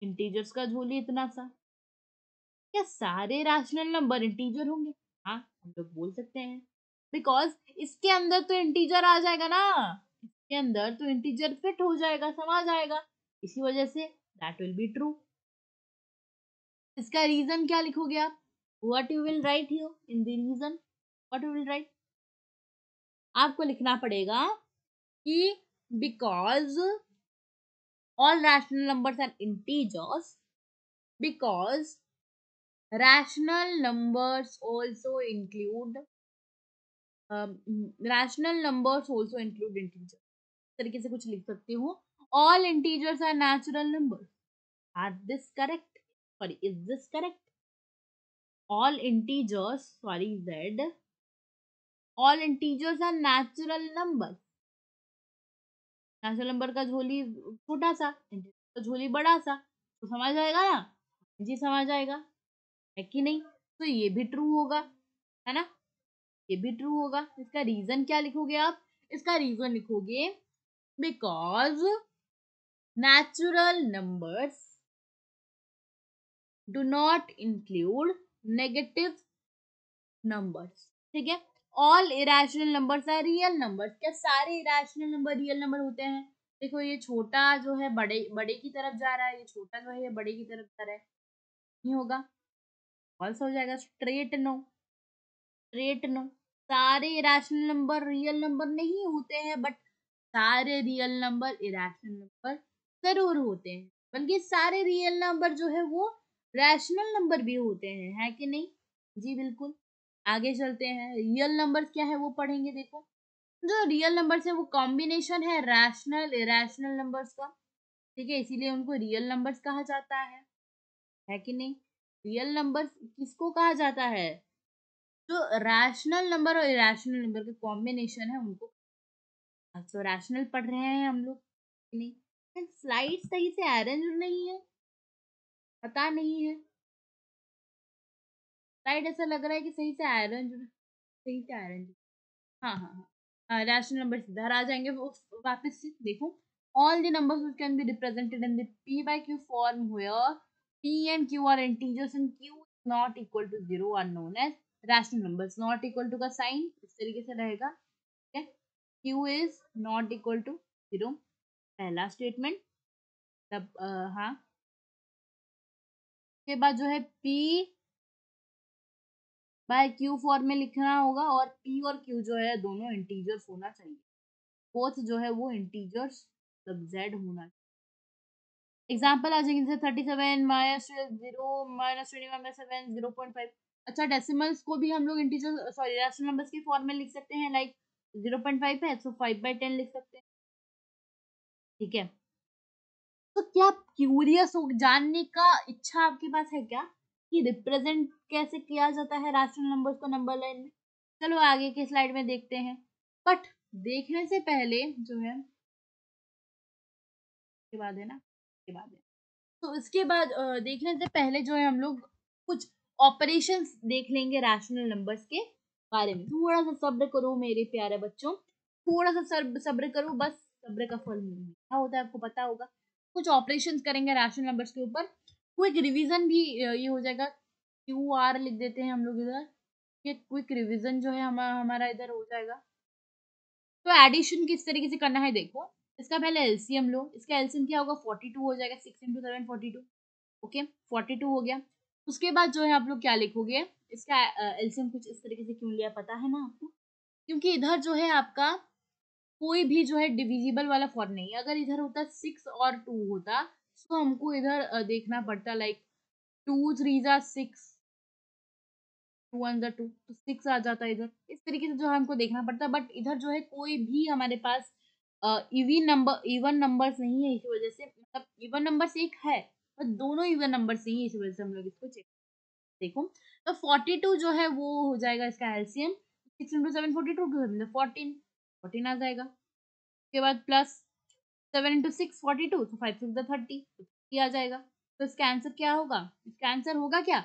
इंटीजर्स का झोली इतना सा, क्या सारे रैशनल नंबर इंटीजर होंगे? हाँ, हम लोग बोल सकते हैं, बिकॉज इसके अंदर तो इंटीजर आ जाएगा ना, इसके अंदर तो इंटीजर फिट हो जाएगा, समा जाएगा, इसी वजह से दैट विल बी ट्रू। इसका रीजन क्या लिखोगे आप? What you will write here in the reason? What you will write? आपको लिखना पड़ेगा कि because all rational numbers are integers, because rational numbers also include rational numbers also include integers, इस तरीके से कुछ लिख सकती हूँ। all integers are natural numbers, are this correct? Sorry, is this correct? all integers, sorry Z, all integers are natural numbers, natural number का झोली छोटा सा, इंटीजर का झोली बड़ा सा, तो समझ आएगा ना? जी समझ आएगा, है कि नहीं? तो ये भी ट्रू होगा, है ना? ये भी ट्रू होगा। इसका रीजन क्या लिखोगे आप? इसका रीजन लिखोगे because natural numbers do not include negative numbers. ठीक है, all irrational numbers are real numbers. क्या सारे इरेशनल नंबर रियल नंबर होते हैं? देखो ये छोटा जो है बड़े बड़े की तरफ जा रहा है, ये छोटा जो है ये बड़े की तरफ जा रहा है, नहीं होगा, फॉल्स हो जाएगा। Straight no, straight no. सारे इरेशनल नंबर रियल नंबर नहीं होते हैं, बट सारे रियल नंबर इरेशनल नंबर जरूर होते हैं, बल्कि सारे रियल नंबर जो है वो रैशनल नंबर भी होते हैं, है कि नहीं? जी बिल्कुल। आगे चलते हैं, रियल नंबर्स क्या है वो पढ़ेंगे। देखो, जो रियल नंबर्स है वो कॉम्बिनेशन है रैशनल इरेशनल नंबर्स का, ठीक है, इसीलिए उनको रियल नंबर्स कहा जाता है कि नहीं? रियल नंबर्स किसको कहा जाता है? जो रैशनल नंबर और इरेशनल नंबर के कॉम्बिनेशन है उनको। तो रैशनल पढ़ रहे हैं हम लोग कि नहीं? स्लाइड सही से अरेंज नहीं है, पता नहीं है, स्लाइड ऐसा लग रहा है कि सही से अरेंज, सही से अरेंज। हाँ हाँ हाँ, रैशनल नंबर इधर आ जाएंगे वो वापस से। देखो, all the numbers which can be represented in the p by q form where p and q are integers and q is not equal to 0 are known as rational numbers। not equal to का sign इस तरीके से रहेगा, ठीक है, q is not equal to 0, पहला statement. तब हाँ, उसके बाद जो है p बाय q फॉर्म में लिखना होगा, और p और q जो है दोनों इंटीजर्स होना चाहिए, बोथ जो है वो इंटीजर्स, मतलब z होना चाहिए। एग्जाम्पल आ जाएंगे जैसे 37 माइनस 0 माइनस 21/7 0.5। अच्छा, डेसिमल्स को भी हम लोग इंटीजर सॉरी रैशनल नंबर्स की फॉर्म में लिख सकते हैं, लाइक 0.5 है तो 5/10 लिख सकते हैं, ठीक है। तो क्या क्यूरियस हो, जानने का इच्छा आपके पास है क्या कि रिप्रेजेंट कैसे किया जाता है रैशनल नंबर्स को नंबर लाइन में? चलो आगे के स्लाइड में देखते हैं, बट देखने से पहले जो है, के बाद है ना, के बाद है, तो इसके बाद देखने से पहले जो है हम लोग कुछ ऑपरेशंस देख लेंगे रैशनल नंबर्स के बारे में। थोड़ा सा सब्र करो मेरे प्यारे बच्चों, थोड़ा सा सब्र करो, बस सब्र का फल मीठा होता है, आपको पता होगा। कुछ ऑपरेशंस करेंगे रैशनल नंबर्स के ऊपर, क्विक रिवीजन भी ये हो जाएगा, क्यू आर लिख देते हैं हम लोग इधर, ये क्विक रिवीजन जो है हमारा इधर हो जाएगा। तो एडिशन किस तरीके से करना है देखो, इसका पहले एलसीएम लो, इसका एलसीएम क्या होगा, 42 हो जाएगा, 6 इंटू 7 42, ओके 42 हो गया। उसके बाद जो है आप लोग क्या लिखोगे, इसका एलसीएम कुछ इस तरीके से क्यों लिया पता है ना आपको? क्योंकि इधर जो है आपका कोई भी जो है डिविजिबल वाला फॉर्म नहीं है। अगर इधर होता 6 और 2 होता तो हमको इधर देखना पड़ता, लाइक 2 3 जा 6, 2 1 जा 2, तो 6 आ जाता है इधर, इस तरीके से जो है हमको देखना पड़ता। बट इधर जो है कोई भी हमारे पास इवन नंबर्स नहीं है, इसी वजह से, मतलब इवन नंबर्स एक है पर दोनों इवन नंबर्स नहीं है, इसी वजह से हम लोग इसको चेक। देखो, तो 42 जो है वो हो जाएगा इसका एलसीएम, 6 इंटू 7 42, 2 14 14 आ जाएगा। उसके बाद प्लस 7 × 6 42, तो 5 6 30, तो आ जाएगा। तो इसका आंसर क्या होगा? इसका आंसर होगा क्या?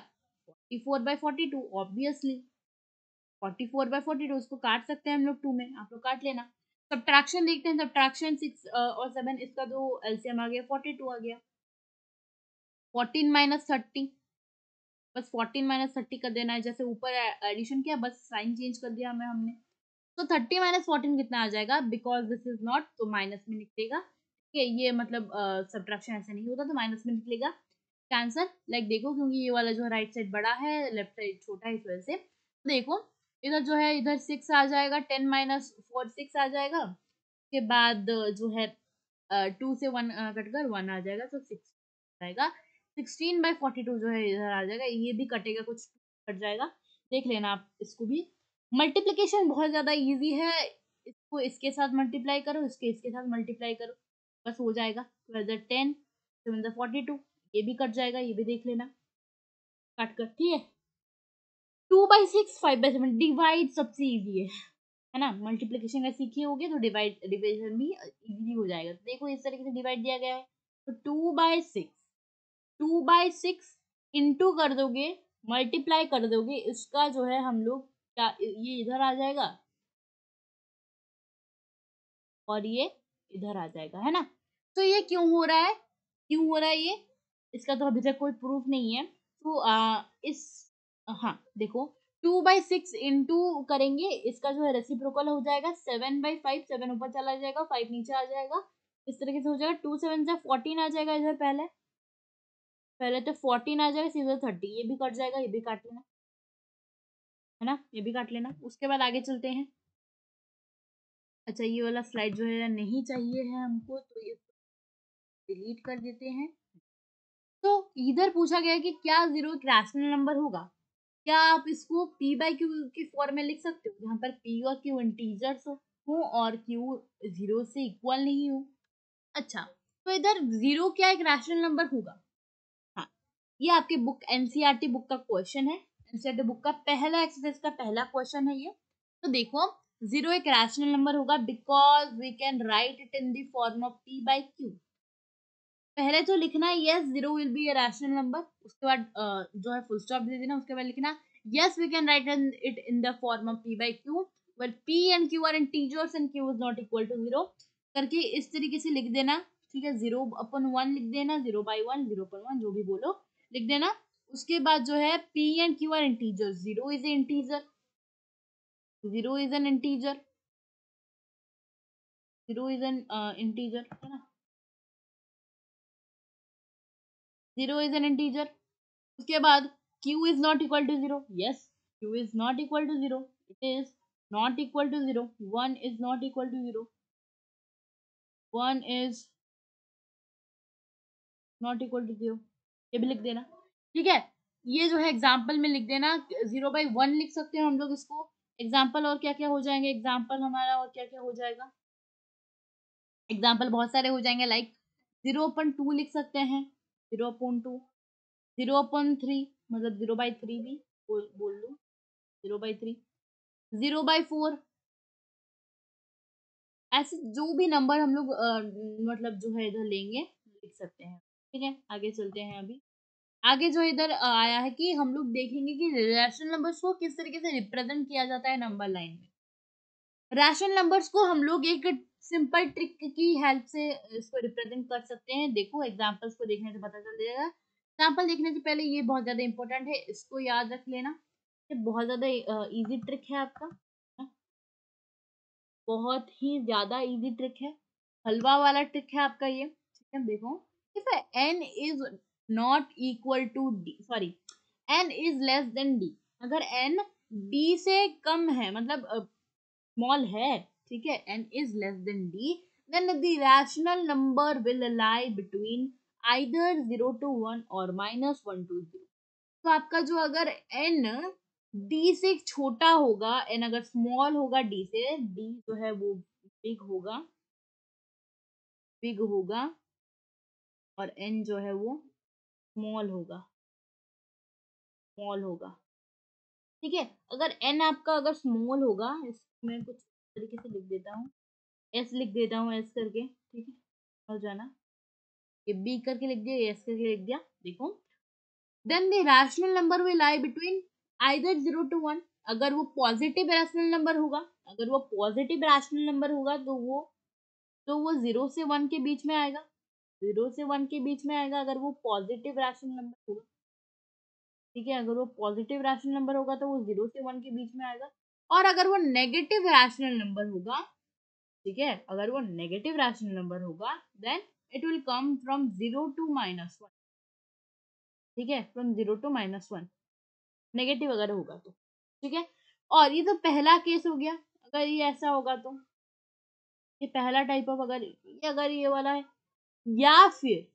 44/42 ऑब्वियसली। 44/42 उसको काट सकते हैं हम लोग 2 में, आप लोग काट लेना। सब्ट्रैक्शन देखते हैं, सब्ट्रैक्शन 6 और 7, इसका जो एलसीएम आ गया 42 आ गया। 14 - 30, बस 14 - 30 कर देना है, जैसे ऊपर एडिशन किया बस साइन चेंज कर दिया हमें हमने। तो 30 - 14 कितना आ जाएगा? बिकॉज दिस इज नॉट, तो माइनस में निकलेगा। ठीक है, ये मतलब सब्ट्रैक्शन ऐसे नहीं होता, तो माइनस में निकलेगा आंसर। लाइक देखो, क्योंकि ये वाला जो है राइट साइड बड़ा है, लेफ्ट साइड छोटा है, इस वजह से। तो देखो इधर जो है, इधर 6 आ जाएगा, 10 - 4 6 आ जाएगा। उसके बाद जो है 2 से 1 कटकर 1 आ जाएगा, तो 6 आएगा। 16/42 जो है इधर आ जाएगा, ये भी कटेगा, कुछ कट जाएगा, देख लेना आप इसको भी। मल्टीप्लीकेशन बहुत ज्यादा इजी है, इसको इसके साथ मल्टीप्लाई करो, इसके साथ मल्टीप्लाई करो, बस हो जाएगा। 10 7 42, ये भी कट जाएगा, ये भी देख लेना काट कर, ठीक है। 2/6 5/7, डिवाइड सबसे इजी है ना। मल्टीप्लिकेशन का सीखे होगे तो डिवीजन भी इजीली हो जाएगा। तो देखो इस तरीके से डिवाइड दिया गया है, तो 2/6 इंटू कर दोगे, मल्टीप्लाई कर दोगे, इसका जो है हम लोग क्या, ये इधर आ जाएगा और ये इधर आ जाएगा, है ना। तो ये क्यों हो रहा है, क्यों हो रहा है ये, इसका तो अभी तक कोई प्रूफ नहीं है। तो इस हाँ देखो, 2/6 इंटू करेंगे, इसका जो है रेसिप्रोकल हो जाएगा 7/5, 7 ऊपर चला जाएगा, 5 नीचे आ जाएगा, इस तरीके से हो जाएगा। 2 7 से 14 आ जाएगा इधर, पहले पहले तो 14 आ जाएगा, सीधा 30, ये भी कट जाएगा, ये भी काट लेना, है ना, ये भी काट लेना। उसके बाद आगे चलते हैं। अच्छा, ये वाला स्लाइड जो है नहीं चाहिए है हमको, तो ये डिलीट कर देते हैं। तो इधर पूछा गया है कि क्या जीरो एक रैशनल नंबर होगा? क्या आप इसको p/q के फॉर्म में लिख सकते हो, जहां पर p और q इंटीजर्स हो और q 0 से इक्वल नहीं हो? अच्छा, तो इधर जीरो क्या एक रैशनल नंबर होगा? हाँ, ये आपकी बुक एनसीईआरटी बुक का क्वेश्चन है, एनसीईआरटी बुक का पहला एक्सरसाइज का पहला क्वेश्चन है ये। तो देखो, जीरो एक रैशनल नंबर होगा because we can write it in the form of p/q। पहले तो लिखना yes zero will be a rational number, उसके बाद जो है फुल स्टॉप दे देना, उसके बाद लिखना yes we can write it in the form of p/q where p and q are integers and q is not equal to 0 करके इस तरीके से लिख देना। ठीक है, 0/1 लिख देना, 0/1, 0/1 जो भी बोलो लिख देना। उसके बाद जो है p and q are integers, 0 is an integer, 0 is an integer, 0 is an integer, है ना, 0 is an integer। उसके बाद q is not equal to 0, yes, q is not equal to 0, it is not equal to 0, 1 is not equal to 0, 1 is not equal to 0, ये भी लिख देना। ठीक है, ये जो है एग्जाम्पल में लिख देना, 0/1 लिख सकते हैं हम लोग इसको। एग्जाम्पल और क्या क्या हो जाएंगे, एग्जाम्पल हमारा और क्या क्या हो जाएगा, एग्जाम्पल बहुत सारे हो जाएंगे, लाइक 0/2 लिख सकते हैं, 0/2, 0/3 मतलब 0/3 भी बोल लो, 0/3, 0/4, ऐसे जो भी नंबर हम लोग मतलब जो है इधर लेंगे लिख सकते हैं। ठीक है, आगे चलते हैं। अभी आगे जो इधर आया है कि हम लोग देखेंगे कि रैशनल नंबर्स को किस तरीके से रिप्रेजेंट किया जाता है नंबर लाइन में। रैशनल नंबर्स को हम लोग एक सिंपल ट्रिक की हेल्प से इसको रिप्रेजेंट कर सकते हैं। देखो एग्जांपल्स को देखने से पता चल जाएगा। एग्जांपल देखने से पहले ये बहुत ज्यादा इंपॉर्टेंट है, इसको याद रख लेना, ये बहुत ज्यादा इजी ट्रिक है आपका, बहुत ही ज्यादा इजी ट्रिक है, हलवा वाला ट्रिक है आपका ये। ठीक है, देखो, if n is not equal to D, sorry, n is less than d, अगर n d से कम है, मतलब स्मॉल है, ठीक है, n is less than d, then the rational number will lie between either 0 to 1 or -1 to 0। तो आपका जो अगर n d से छोटा होगा, n अगर स्मॉल होगा d से, d जो है वो बिग होगा और n जो है वो स्मॉल होगा। ठीक है, अगर n आपका अगर स्मॉल होगा, इसमें कुछ तरीके से लिख देता हूँ, एस लिख देता हूँ, एस करके, ठीक है, हो जाना, ये बी करके लिख दिया, ये एस करके लिख दिया। देखो, then the rational number will lie between either 0 to 1। अगर वो पॉजिटिव रैशनल नंबर होगा, अगर वो पॉजिटिव रैशनल नंबर होगा तो वो 0 से 1 के बीच में आएगा, 0 से 1 के बीच में आएगा अगर वो पॉजिटिव रैशनल नंबर होगा, ठीक है। अगर वो पॉजिटिव रैशनल नंबर होगा तो वो 0 से 1 के बीच में आएगा। और अगर वो नेगेटिव रैशनल नंबर होगा, ठीक है, अगर वो नेगेटिव रैशनल नंबर होगा, then it will come from 0 to -1, ठीक है, फ्रॉम 0 to -1, नेगेटिव अगर होगा तो, ठीक है। और ये तो पहला केस हो गया, अगर ये ऐसा होगा तो ये पहला टाइप ऑफ, अगर ये वाला है। या फिर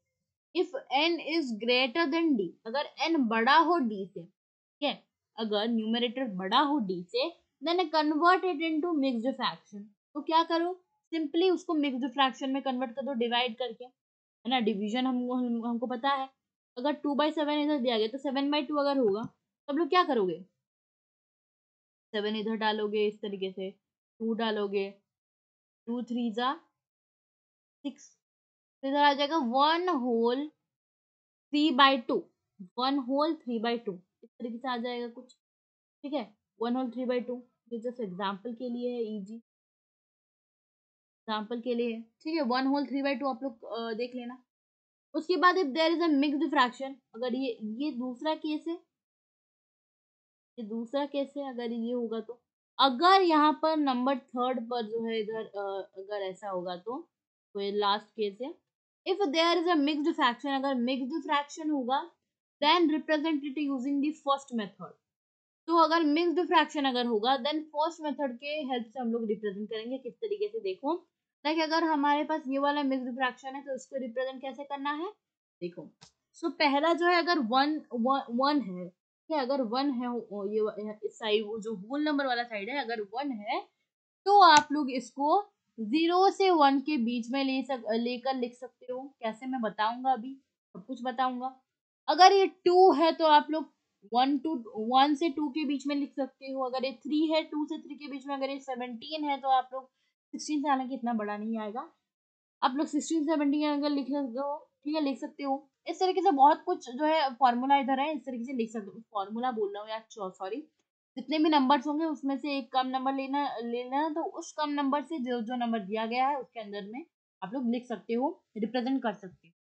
if n is greater than d, अगर n बड़ा हो d से, ठीक है, अगर न्यूमरेटर बड़ा हो d से, then convert it into mixed fraction. तो क्या करो, सिंपली उसको मिक्स्ड फ्रैक्शन में कन्वर्ट कर दो, डिवाइड करके, है ना। डिवीजन हमको पता है, अगर 2/7 इधर दिया गया तो 7/2 अगर होगा, तो आप लोग क्या करोगे, 7 इधर डालोगे इस तरीके से, 2 डालोगे, 2 3 जा 6, तो इधर आ जाएगा 1/3/2, 1/3/2, इस तरीके से आ जाएगा कुछ, ठीक है, 1/3/2। ये जस्ट एग्जाम्पल के लिए है, इजी एग्जाम्पल के लिए है, ठीक है। 1/3/2 आप लोग देख लेना। उसके बाद if there is a mixed fraction, अगर ये दूसरा केस है, ये दूसरा केस है, अगर ये होगा तो, अगर यहाँ पर नंबर थर्ड पर जो है इधर अगर ऐसा होगा तो ये लास्ट केस है। If there is a mixed fraction, अगर मिक्स्ड फ्रैक्शन होगा, then represent it using the first method. तो अगर मिक्स्ड फ्रैक्शन अगर होगा, देन फर्स्ट मेथड के हेल्प से हम लोग रिप्रेजेंट करेंगे। किस तरीके से, देखो, लाइक अगर हमारे पास ये वाला मिक्स्ड फ्रैक्शन है तो उसको रिप्रेजेंट कैसे करना है, देखो। सो पहला जो है, अगर वन वन है, ठीक है, अगर वन है, ये इस साइड, वो जो होल नंबर वाला साइड है, अगर वन है, तो आप लोग इसको 0 से 1 के बीच में लेकर लिख सकते हो। कैसे, मैं बताऊंगा, अभी सब कुछ बताऊंगा। अगर ये 2 है तो आप लोग 1 से 2 के बीच में लिख सकते हो। अगर ये 3 है, 2 से 3 के बीच में। अगर ये 17 है तो आप लोग 16 से, हालांकि इतना बड़ा नहीं आएगा, आप लोग 16 17 अगर लिख सकते हो, ठीक है, लिख सकते हो। इस तरीके से बहुत कुछ जो है फॉर्मूला इधर है, इस तरीके से लिख सकते हो। फॉर्मूला बोल रहा हूँ यार, सॉरी। जितने भी नंबर्स होंगे उसमें से एक कम नंबर लेना लेना, तो उस कम नंबर से जो जो नंबर दिया गया है उसके अंदर में आप लोग लिख सकते हो, रिप्रेजेंट कर सकते हो।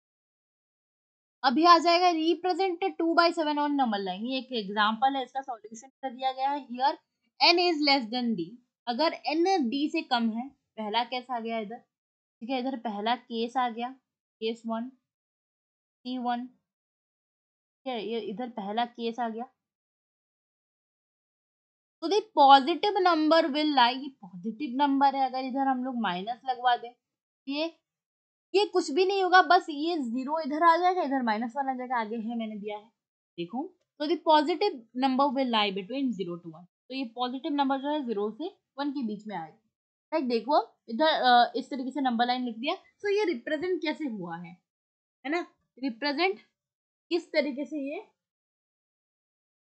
अभी आ जाएगा रिप्रेजेंट 2/7 ऑन नंबर लाइन। ये एक एग्जांपल है, इसका सॉल्यूशन कर दिया गया है। Here n is less than d, अगर n d से कम है, पहला केस आ गया इधर, ठीक है, इधर पहला केस आ गया, केस 1 C1, ठीक है, ये इधर पहला केस आ गया। तो द पॉजिटिव नंबर विल लाई, ये पॉजिटिव नंबर है, अगर इधर हम लोग माइनस लगवा दें, ये ये कुछ भी नहीं होगा, बस ये 0 इधर आ जाएगा, इधर -1 आ जाएगा, आगे है मैंने दिया है, देखो। तो the positive number will lie between 0 to 1, तो ये पॉजिटिव नंबर जो है 0 से 1 के बीच में आएगा। लाइक देखो, इधर इस तरीके से नंबर लाइन लिख दिया। तो ये रिप्रेजेंट कैसे हुआ है ना, रिप्रेजेंट किस तरीके से ये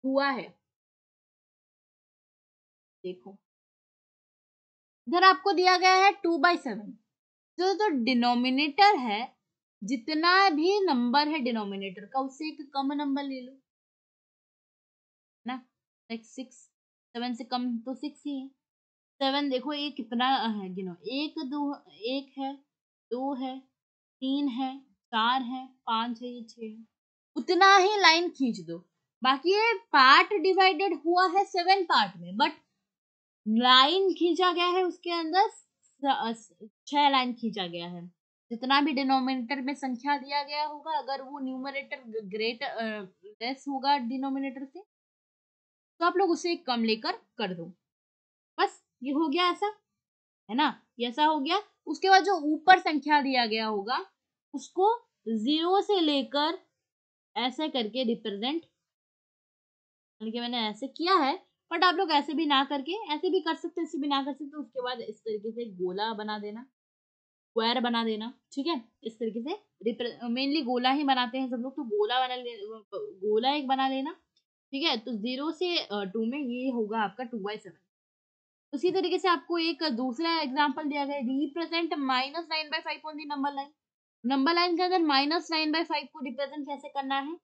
हुआ है, देखो। इधर आपको दिया गया है 2/7, जो डिनोमिनेटर है, जितना भी नंबर है डिनोमिनेटर का, उससे एक कम नंबर ले लो, ना, लाइक 6, 7 से कम तो 6 ही है। 7 देखो, ये कितना है, गिनो, 1 है, 2 है, 3 है, 4 है, 5 है, ये 6 है, उतना ही लाइन खींच दो। बाकी ये पार्ट डिवाइडेड हुआ है 7 पार्ट में, बट लाइन खींचा गया है उसके अंदर 6 लाइन खींचा गया है। जितना भी डिनोमिनेटर में संख्या दिया गया होगा, अगर वो न्यूमरेटर लेस होगा डिनोमिनेटर से, तो आप लोग उसे कम लेकर कर दो। बस ये हो गया ऐसा, है ना, ये ऐसा हो गया। उसके बाद जो ऊपर संख्या दिया गया होगा, उसको 0 से लेकर ऐसे करके रिप्रेजेंट, मैंने ऐसे किया है, बट आप लोग ऐसे भी ना करके, ऐसे भी कर सकते, ऐसे भी ना कर सकते। उसके बाद इस तरीके से गोला बना देना, स्क्वायर बना देना, ठीक है, इस तरीके से। मेनली गोला ही बनाते हैं सब लोग, तो गोला एक बना लेना, ठीक है। तो 0 से 2 में ये होगा आपका 2/7। उसी तरीके से आपको एक दूसरा एग्जाम्पल दिया गया, represent -9/5 on the number line. Number line के अंदर -9/5 को रिप्रेजेंट कैसे करना है,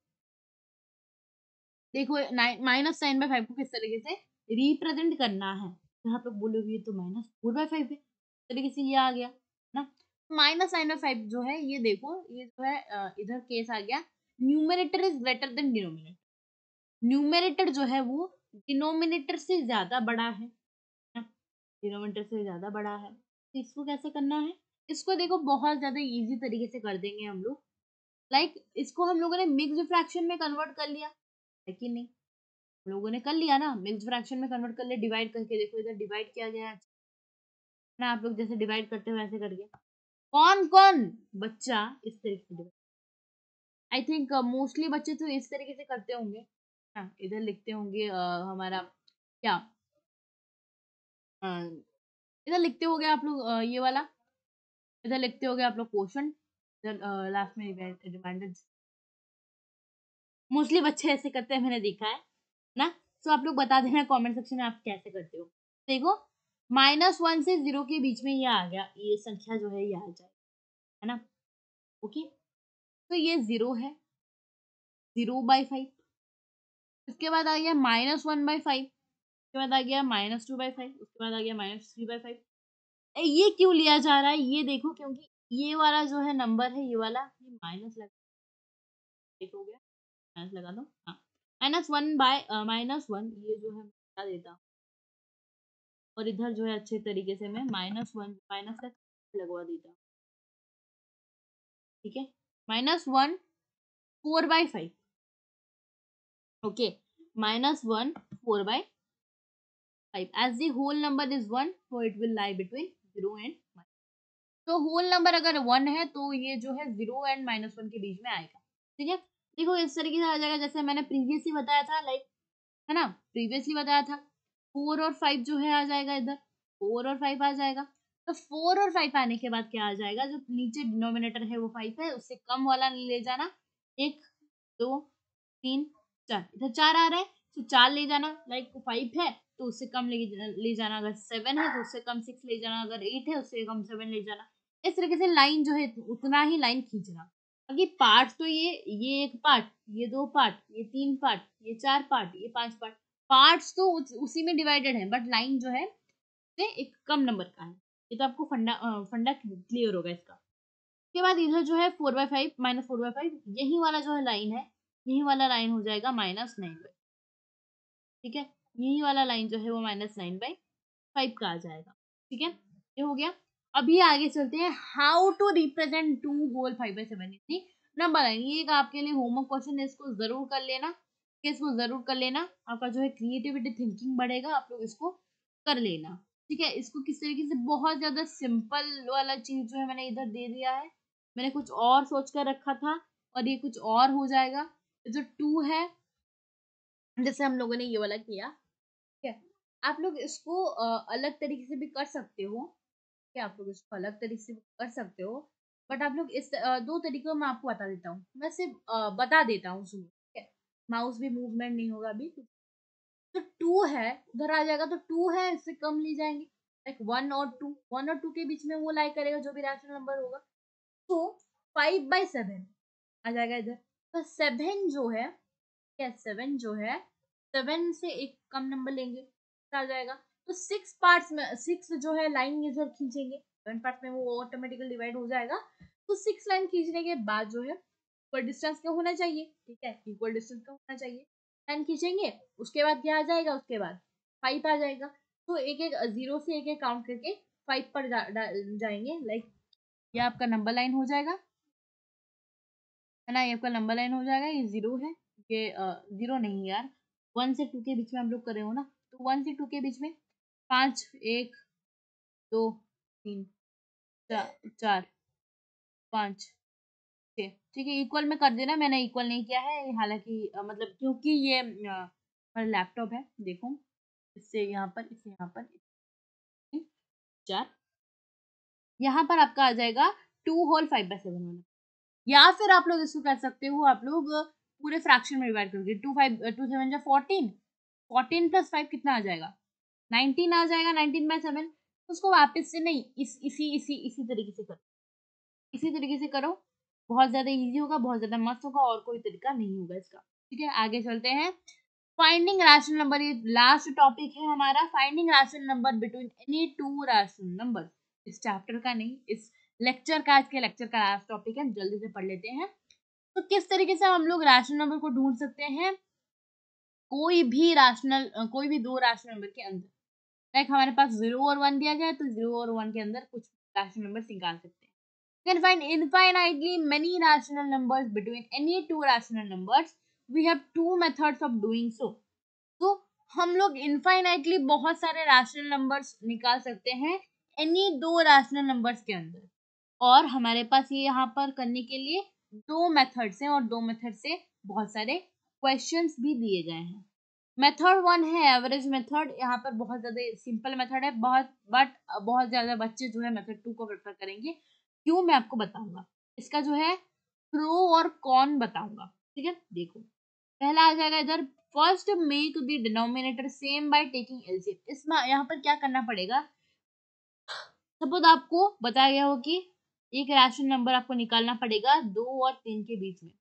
देखो -9/5 को किस तरीके से रिप्रेजेंट करना है। तो आप लोग बोलोगे ये तो -4/5 है, इस तरीके से ये आ गया ना। -9/5 जो है ये देखो, ये जो है इधर केस आ गया, numerator is greater than denominator. Numerator जो है वो डिनोमिनेटर से ज्यादा बड़ा है ना, डिनोमिनेटर से ज्यादा बड़ा है। तो इसको कैसे करना है, इसको देखो बहुत ज्यादा इजी तरीके से कर देंगे हम लोग। इसको हम लोगों ने मिक्स्ड फ्रैक्शन में कन्वर्ट कर लिया है कि नहीं, हम लोगों ने कर लिया ना, मिक्स्ड फ्रैक्शन में कन्वर्ट कर लिया, डिवाइड करके देखो इधर डिवाइड किया गया है ना, आप लोग जैसे डिवाइड करते हो वैसे कर गया। कौन कौन बच्चा इस तरीके से, आई थिंक मोस्टली बच्चे तो इस तरीके से करते होंगे। हाँ, इधर लिखते होंगे हमारा क्या, अ, इधर लिखते होगे आप लोग ये वाला, इधर लिखते होगे आप लोग क्वेश्चन, इधर लास्ट में रिमाइंडर। मोस्टली बच्चे ऐसे करते हैं, मैंने देखा है ना। तो आप लोग बता देना कमेंट सेक्शन में आप कैसे करते हो। देखो -1 से 0 के बीच में ये आ गया, ये संख्या जो है ये आ जाए, है ना। ओके, तो ये 0 है, 0/5। उसके बाद आ गया -1/5, उसके बाद आ गया -2/5, उसके बाद आ गया -3/5। ये क्यों लिया जा रहा है ये देखो, क्योंकि ये वाला जो है नंबर है, ये वाला ये माइनस लगा, एक हो गया, माइनस लगा दो, हाँ। -1 ये जो है बता देता हूँ, और इधर जो है अच्छे तरीके से मैं -1 माइनस का लगवा देता हूँ, ठीक है। -1 4/5, okay, -1 4/5, as the whole number is 1 so it will lie between 0 and -1। तो होल नंबर अगर 1 है तो ये जो है 0 एंड -1 के बीच में आएगा, ठीक है। देखो इस तरीके से आ जाएगा, जैसे मैंने प्रीवियसली बताया था, लाइक, है ना, प्रीवियसली बताया था, 4 और 5 जो है आ जाएगा इधर, 4 और 5 आ जाएगा। तो 4 और 5 आने के बाद क्या आ जाएगा, जो नीचे डिनोमिनेटर है वो 5 है, उससे कम वाला ले जाना, 1 2 3 4, इधर 4 आ रहा है तो 4 ले जाना, लाइक 5 है तो उससे कम ले जाना, अगर 7 है तो उससे कम 6 ले जाना, अगर 8 है उससे कम 7 ले जाना। इस तरीके से लाइन जो है उतना ही लाइन खींचना। बाकी पार्ट तो ये एक पार्ट, ये 2 पार्ट, ये 3 पार्ट, ये 4 पार्ट, ये 5 पार्ट, पार्ट्स तो उसी में डिवाइडेड है, बट लाइन जो है से एक कम नंबर का है। ये तो आपको फंडा क्लियर होगा इसका। उसके बाद इधर जो है 4/5 -4/5, यही वाला जो है लाइन है, यही वाला लाइन हो जाएगा -9/, ठीक है। यही वाला लाइन जो है वो -9/5 का आ जाएगा, ठीक है। ये हो गया। अभी आगे चलते हैं, हाउ टू रिप्रेजेंट 2 होल 5/7 इतनी नंबर लाइन। ये एक आपके लिए होमवर्क क्वेश्चन है, इसको जरूर कर लेना, इसको जरूर कर लेना, आपका जो है क्रिएटिविटी थिंकिंग बढ़ेगा, आप लोग इसको कर लेना, ठीक है। इसको किस तरीके से, बहुत ज्यादा सिंपल वाला चीज जो है मैंने इधर दे दिया है, मैंने कुछ और सोच कर रखा था और ये कुछ और हो जाएगा। जो 2 है, जैसे हम लोगों ने ये वाला किया, ठीक है, आप लोग इसको अलग तरीके से भी कर सकते हो, ठीक है, आप लोग इसको अलग तरीके से भी कर सकते हो, बट आप लोग इस 2 तरीकों में आपको बता देता हूँ, मैं सिर्फ बता देता हूँ, सुनो, ठीक है। माउस भी मूवमेंट नहीं होगा अभी। तो 2 है, उधर आ जाएगा, तो 2 है, इससे कम ले जाएंगे, लाइक 1 और 2 के बीच में वो लाई करेगा जो भी रैशनल नंबर होगा। तो 5/7 आ जाएगा इधर। तो 7 जो है, क्या 7 जो है, 7 से एक कम नंबर लेंगे तो आ जाएगा। तो 6 पार्ट्स में 6 जो है लाइन ये जो खींचेंगे, 7 पार्ट्स में वो ऑटोमेटिकली डिवाइड हो जाएगा। तो 6 लाइन खींचने के बाद जो है इक्वल डिस्टेंस का होना चाहिए, ठीक है, इक्वल डिस्टेंस का होना चाहिए, लाइन खींचेंगे, उसके बाद क्या आ जाएगा, उसके बाद 5 आ जाएगा। तो एक एक 0 से एक एक काउंट करके 5 पर जाएंगे, लाइक ये आपका नंबर लाइन हो जाएगा, है ना, ये आपका नंबर लाइन हो जाएगा, ये 0 है, ये 0 नहीं यार, 1 से 2 के बीच में हम लोग कर रहे हो ना, तो 1 से 2 के बीच में 5 1 2 3 4 5 6, ठीक है, इक्वल में कर देना, मैंने इक्वल नहीं किया है हालांकि मतलब क्योंकि ये लैपटॉप है, देखो इससे यहाँ पर, इससे यहाँ पर 4, यहाँ पर आपका आ जाएगा 2 होल 5/7 होना। या फिर आप लोग इसको कर सकते हो, आप लोग पूरे फ्रैक्शन में डिवाइड करोगे, 2 5 2 7 जा 14, 14 + 5 कितना आ जाएगा, 19 आ जाएगा 19/7, उसको वापस से नहीं इसी तरीके से करो, इसी तरीके से करो, बहुत ज्यादा इजी होगा, बहुत ज्यादा मस्त होगा, और कोई तरीका नहीं होगा इसका। ठीक है, आगे चलते हैं। फाइंडिंग रैशनल नंबर, ये लास्ट टॉपिक है हमारा, finding rational number between any two rational number. इस चैप्टर का नहीं, इस लेक्चर का, इसके लेक्चर का लास्ट टॉपिक है, जल्दी से पढ़ लेते हैं। तो किस तरीके से हम लोग रैशनल नंबर को ढूंढ सकते हैं, कोई भी दो रैशनल नंबर के अंदर, लाइक हमारे पास 0 और 1 दिया गया है, तो 0 और 1 के अंदर कुछ रैशनल नंबर निकाल सकते हैं। Can find infinitely many rational numbers between any two rational numbers. We have two methods of doing so. तो हम लोग इनफाइनाइटली बहुत सारे रैशनल नंबर्स निकाल सकते हैं एनी दो रैशनल नंबर्स के अंदर, और हमारे पास ये यहाँ पर करने के लिए दो मेथड्स हैं, और दो मेथड से बहुत सारे क्वेश्चंस भी दिए गए हैं। मेथड 1 है एवरेज मेथड, यहाँ पर बहुत ज़्यादा सिंपल मेथड है, बहुत ज़्यादा बच्चे जो है मेथड 2 को प्रेफर करेंगे। क्यों, मैं आपको बताऊंगा, इसका जो है प्रो और कॉन बताऊंगा। ठीक है, देखो पहला आ जाएगा इधर, first make the denominator same by taking LCM. इसमें यहाँ पर क्या करना पड़ेगा, सपोज आपको बताया गया हो कि एक रैशनल नंबर आपको निकालना पड़ेगा 2 और 3 के बीच में,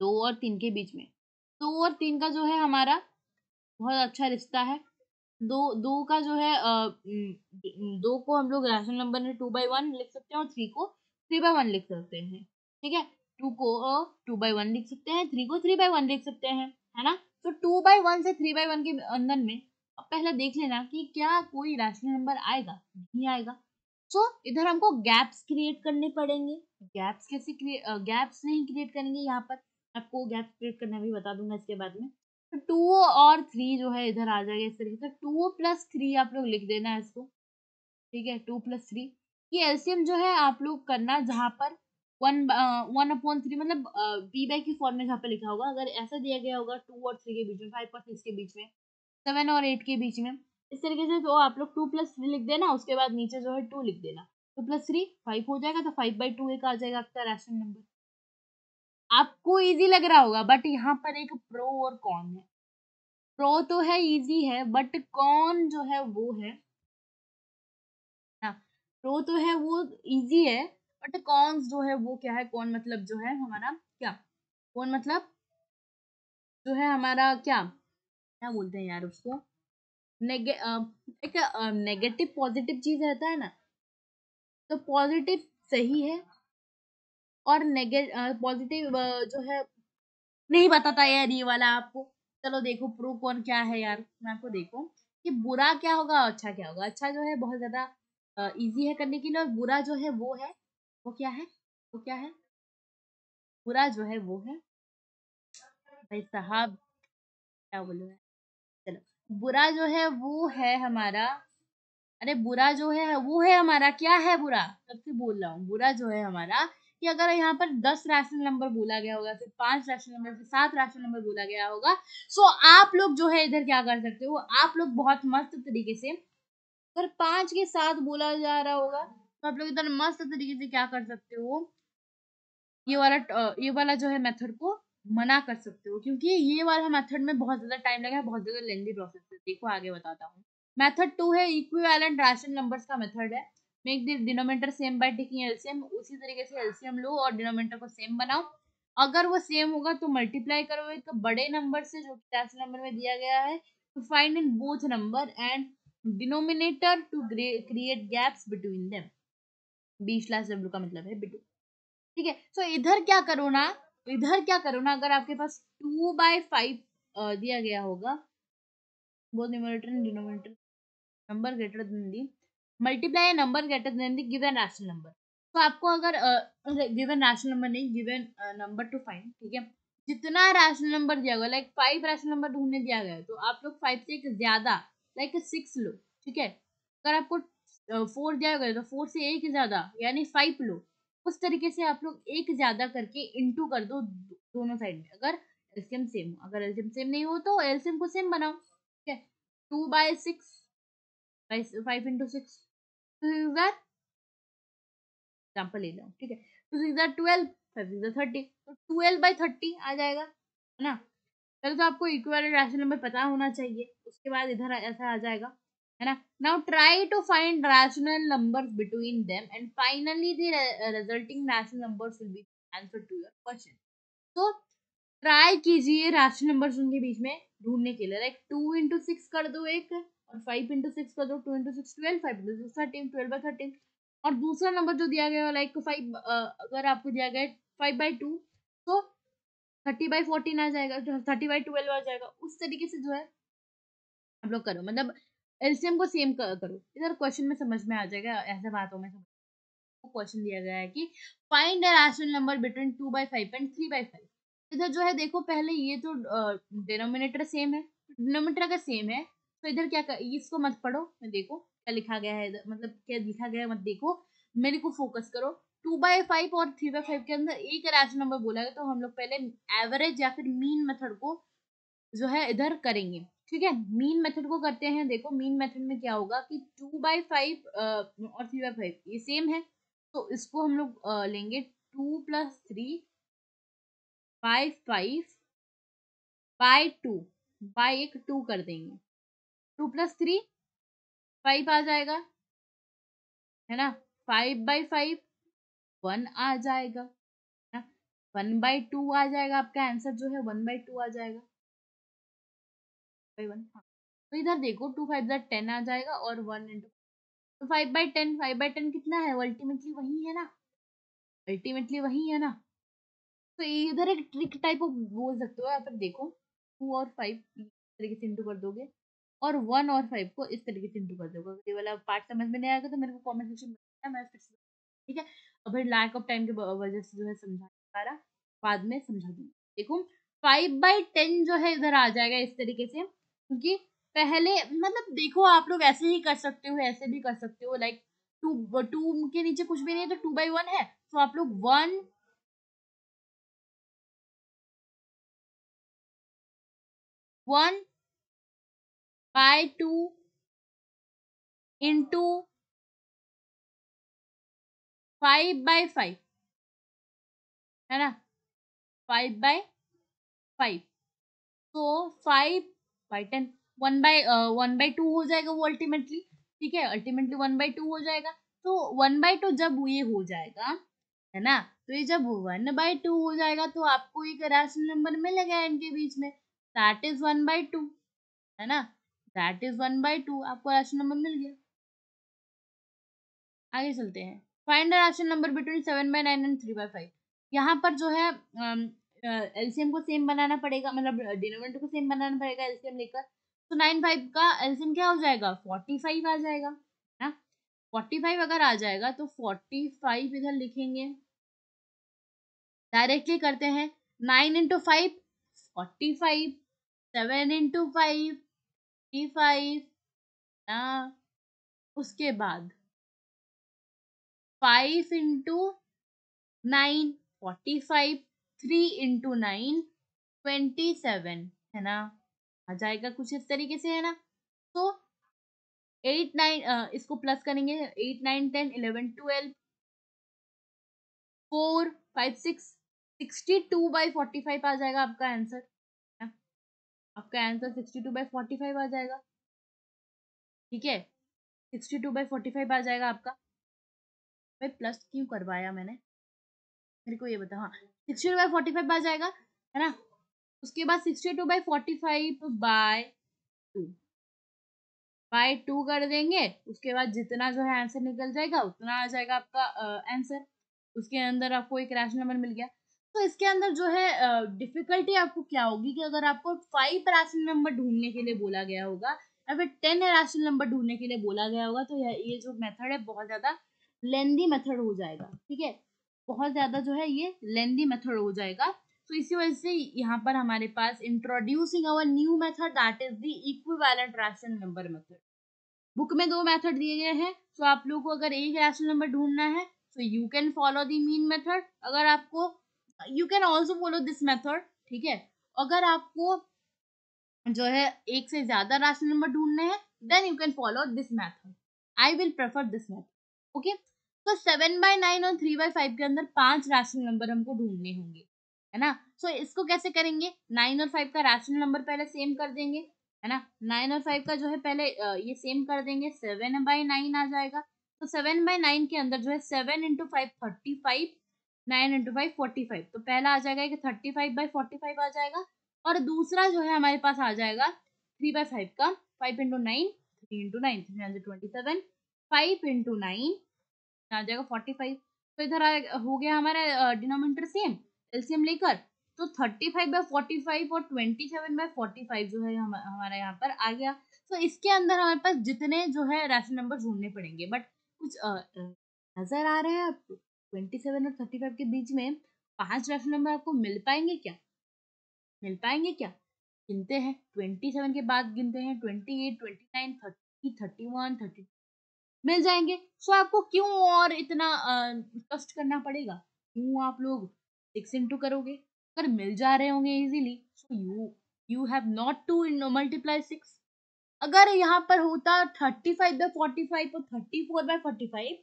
2 और 3 के बीच में, 2 और 3 का जो है हमारा बहुत अच्छा रिश्ता है। दो दो का जो है 2 को हम लोग रैशनल नंबर में 2/1 लिख सकते हैं, और 3 को 3/1 लिख सकते हैं। ठीक है, 2 को 2/1 लिख सकते हैं, 3 को 3/1 लिख सकते हैं, है ना। तो 2/1 से 3/1 के अंदर में अब पहले देख लेना कि क्या कोई रैशनल नंबर आएगा, नहीं आएगा। सो इधर हमको गैप्स क्रिएट करने पड़ेंगे। गैप्स कैसे गैप्स नहीं क्रिएट करेंगे, यहाँ पर आपको गैप्स क्रिएट करना भी बता दूंगा इसके बाद में। तो 2 और 3 जो है इधर आ जाएगा इस तरीके से, 2+3 आप लोग लिख देना है इसको। ठीक है, 2+3, ये एलसीएम जो है आप लोग करना जहाँ पर 1/3 मतलब बी बाई की फॉर्म में जहाँ पर लिखा होगा, अगर ऐसा दिया गया होगा 2 और 3 के बीच में, 5 और 6 के बीच में, 7 और 8 के बीच में, इस तरीके से, तो आप लोग 2+3 लिख देना, उसके बाद नीचे जो है 2 लिख देना, 2+3 5 हो जाएगा, तो 5/2 एक आ जाएगा आपका रैशनल नंबर। आपको इजी लग रहा होगा, बट यहाँ पर एक प्रो और कॉन है। प्रो तो है इजी है, बट कॉन जो है वो है ना, प्रो तो है वो इजी है, बट कॉन्स जो है वो क्या है, कौन मतलब जो है हमारा क्या, कौन मतलब जो है हमारा क्या क्या बोलते हैं यार उसको, एक नेगेटिव पॉजिटिव चीज रहता है ना, तो पॉजिटिव सही है, और नेगेटिव पॉजिटिव जो है नहीं बताता यार ये वाला आपको। चलो देखो प्रो कौन क्या है यार, मैं आपको देखो कि बुरा क्या होगा, अच्छा क्या होगा। अच्छा जो है बहुत ज्यादा इजी है करने के लिए, और बुरा जो है वो है, वो क्या है, वो क्या है, बुरा जो है वो है, भाई साहब क्या बोलूं मैं, चलो बुरा जो है वो है हमारा, अरे बुरा जो है वो है हमारा, क्या है बुरा, सबसे बोल रहा हूँ, बुरा जो है हमारा कि अगर यहाँ पर 10 रैशनल नंबर बोला गया होगा, फिर 5 रैशनल नंबर, फिर 7 रैशनल नंबर बोला गया होगा, सो आप लोग जो है इधर क्या कर सकते हो, आप लोग बहुत मस्त तरीके से, अगर 5 के साथ बोला जा रहा होगा, तो आप लोग इधर मस्त तरीके से क्या कर सकते हो, ये वाला जो है मेथड को मना कर सकते हो, क्योंकि ये वाला मेथड में बहुत ज्यादा टाइम लगा है, बहुत ज्यादा लेंदी प्रोसेस है। देखो आगे बताता हूँ। मेथड 2 है इक्विवेलेंट रैशनल नंबर्स का मेथड है, make the denominator same by taking LCM. उसी तरीके से एलसीएम लो और डिनोमिनेटर को सेम बनाओ, अगर वो सेम होगा तो मल्टीप्लाई करो एक बड़े नंबर से जो कि रैशनल नंबर में दिया गया है, to find in both number and denominator to create gaps between them। b/w का मतलब है बिटू। ठीक है, सो इधर क्या करो ना, अगर आपके पास 2/5 दिया गया होगा, both numerator and denominator number greater than the, multiply number greater than the given rational number. तो आपको अगर गिवन रैशनल नंबर नहीं, गिवन नंबर टू फाइंड, ठीक है, जितना रैशनल नंबर दिया गया, लाइक 5 रैशनल नंबर ढूंढने दिया गया है, तो आप लोग 5 से एक ज्यादा, लाइक 6 लो। ठीक है, अगर आपको 4 दिया गया तो 4 से एक ज्यादा यानी 5 लो। उस तरीके से आप लोग एक ज्यादा करके इंटू कर दो दोनों साइड में, अगर एलसीएम सेम हो। अगर एलसीएम सेम नहीं हो तो एलसीएम को सेम बनाओ। ठीक है, 2/6 5 into 6, एग्जाम्पल ले लो। ठीक है, 2 6 12, 5 6 30, तो 12/30 आ जाएगा, है ना। पहले तो आपको इक्विवेलेंट रैशनल नंबर पता होना चाहिए, उसके बाद इधर ऐसा आ जाएगा, है ना। Now try to find rational numbers between them and finally the resulting rational numbers will be answer to your question. तो ट्राई कीजिए रैशनल नंबर्स उनके बीच में ढूंढने के लिए, लाइक 2 into 6 कर दो एक, और 5 into 6 कर दो, 2 into 6 12, 5 into 6 13, 12/13। और दूसरा नंबर जो दिया गया है लाइक 5, अगर आपको दिया गया है 5/2, तो 30/14 आ जाएगा, 30/12 आ जाएगा। उस तरीके से जो है आप लोग करो, मतलब एलसीएम को सेम करो। इधर क्वेश्चन में समझ में आ जाएगा, ऐसे बातों में क्वेश्चन दिया गया है कि find a rational number between 2/5 and 3/5। इधर जो है देखो, पहले ये तो डिनोमिनेटर सेम है, डिनोमिनेटर अगर सेम है तो इधर क्या इसको मत पढ़ो, देखो क्या लिखा गया है इधर, मतलब क्या लिखा गया है मत देखो, मेरे को फोकस करो। 2/5 और 3/5 के अंदर एक रैशनल नंबर बोला है, तो हम लोग पहले एवरेज या फिर मीन मेथड को जो है इधर करेंगे। ठीक है, मीन मेथड को करते हैं। देखो मीन मेथड में क्या होगा कि 2/5 और 3/5 ये सेम है, तो इसको हम लोग लेंगे 2+3/5 बाई एक 2 कर देंगे, 2+3 5 आ जाएगा, है ना। 5/5 1 आ जाएगा, है ना। 1/2 आ जाएगा, आपका आंसर जो है 1/2 आ जाएगा, बाई 1। हाँ, तो इधर देखो 2 5 10 आ जाएगा, और 1 तो 5/10 कितना है, अल्टीमेटली वही है ना, अल्टीमेटली वही है ना। तो इधर एक ट्रिक टाइप ऑफ बोल सकते हो, यहाँ पर देखो 2 और 5 इस तरीके से इंटू कर दोगे, और 1 और 5 को इस तरीके से इंटू कर दोगे। अगर ये वाला पार्ट समझ में नहीं आएगा तो मेरे को कमेंट सेक्शन में बताना, मैं फिर से, ठीक है। अब लैक ऑफ टाइम के वजह से जो है समझा नहीं पा रहा, बाद में समझा दूंगी। देखो 5/10 जो है इधर आ जाएगा इस तरीके से, क्योंकि पहले मतलब देखो आप लोग ऐसे ही कर सकते हो, ऐसे भी कर सकते हो, लाइक टू टू के नीचे कुछ भी नहीं है तो 2/1 है, तो आप लोग 1/2 इंटू 5/5, है ना, 5/5, तो 5/10 1/2 हो जाएगा वो अल्टीमेटली, ठीक है, अल्टीमेटली 1/2 हो जाएगा। तो 1/2 जब ये हो जाएगा, है ना, तो ये जब 1/2 हो जाएगा तो आपको एक रैशनल नंबर मिलेगा इनके बीच में, दैट इज 1/2, है ना, दैट इज 1/2, आपको रैशनल नंबर मिल गया। आगे चलते हैं, find the rational number between 7/9 and 3/5। यहाँ पर जो है एलसीएम को सेम बनाना पड़ेगा, मतलब डिनोमिनेटर को सेम बनाना पड़ेगा एलसीएम लेकर। तो 9/5 का एलसीएम क्या हो जाएगा, 45 आ जाएगा, है ना। 45 अगर आ जाएगा तो 45 इधर लिखेंगे, डायरेक्टली करते हैं। 9 into 5 45, 7 into 5 55, ना, उसके बाद 5 into 9 45, 3 into 9 27, है ना, आ जाएगा कुछ इस तरीके से, है ना। तो 8 9 इसको प्लस करेंगे, 8 9 10 11 12 4 5 6 62/45 आ जाएगा आपका आंसर, है? आपका आंसर 62/45 आ जाएगा, ठीक है, 62/45 आ जाएगा आपका। भाई प्लस क्यों करवाया मैंने, मेरे को ये बता। हाँ, 62/45 आ जाएगा, है ना। उसके बाद 62/45/2 बाय 2 कर देंगे, उसके बाद जितना जो है आंसर निकल जाएगा उतना आ जाएगा आपका आंसर। उसके अंदर आपको एक रैशनल नंबर मिल गया। तो इसके अंदर जो है डिफिकल्टी आपको क्या होगी कि अगर आपको 5 रैशनल नंबर ढूंढने के लिए बोला गया होगा या फिर 10 रैशनल नंबर ढूंढने के लिए बोला गया होगा, तो ये जो मेथड है बहुत ज्यादा लेंदी मेथड हो जाएगा, ठीक है, बहुत ज्यादा जो है ये लेंदी मेथड हो जाएगा। तो इसी वजह से यहाँ पर हमारे पास introducing our new method, that is the equivalent rational number method. Book में 2 मेथड दिए गए हैं, तो आप लोगों को अगर एक रैशनल नंबर ढूंढना है तो you can follow the mean method, अगर आपको you can also follow this method, ठीक है। अगर आपको जो है एक से ज्यादा रैशनल नंबर ढूंढने हैं then you can follow this method, I will prefer this method, okay. तो 7/9 और 3/5 के अंदर 5 रैशनल नंबर हमको ढूंढने होंगे, है ना। सो इसको कैसे करेंगे, 9 और 5 का रैशनल नंबर पहले सेम कर देंगे, है ना। 9 और 5 का जो है पहले ये सेम कर देंगे, 7/9 आ जाएगा। तो 7/9 के अंदर जो है 7 इंटू 5 35, 9 इंटू 5 45। तो पहला आ जाएगा कि 35/45 आ जाएगा, और दूसरा जो है हमारे पास आ जाएगा 3/5 का, 5 इंटू 9 3 इंटू 9 327, 5 इंटू 9 आ जाएगा 45। तो इधर हो गया हमारा डिनोमिनेटर सेम, एलसीएम लेकर। तो 35/45 और 27/45 जो है हमारा यहाँ पर आ गया। तो इसके अंदर हमारे पास जितने जो है रैशनल नंबर ढूंढने पड़ेंगे, बट कुछ नजर आ रहा है आपको 27 और 35 के बीच में 5 रैशनल नंबर आपको मिल पाएंगे क्या, मिल पाएंगे क्या। गिनते हैं, 27 के बाद गिनते हैं 28, 29, 30, 31, 32, मिल जाएंगे। सो आपको क्यों और इतना कष्ट करना पड़ेगा, क्यों आप लोग 6 इंटू करोगे, अगर मिल जा रहे होंगे easily. So you have not to multiply 6। अगर यहाँ पर होता 35/45 और 34/45,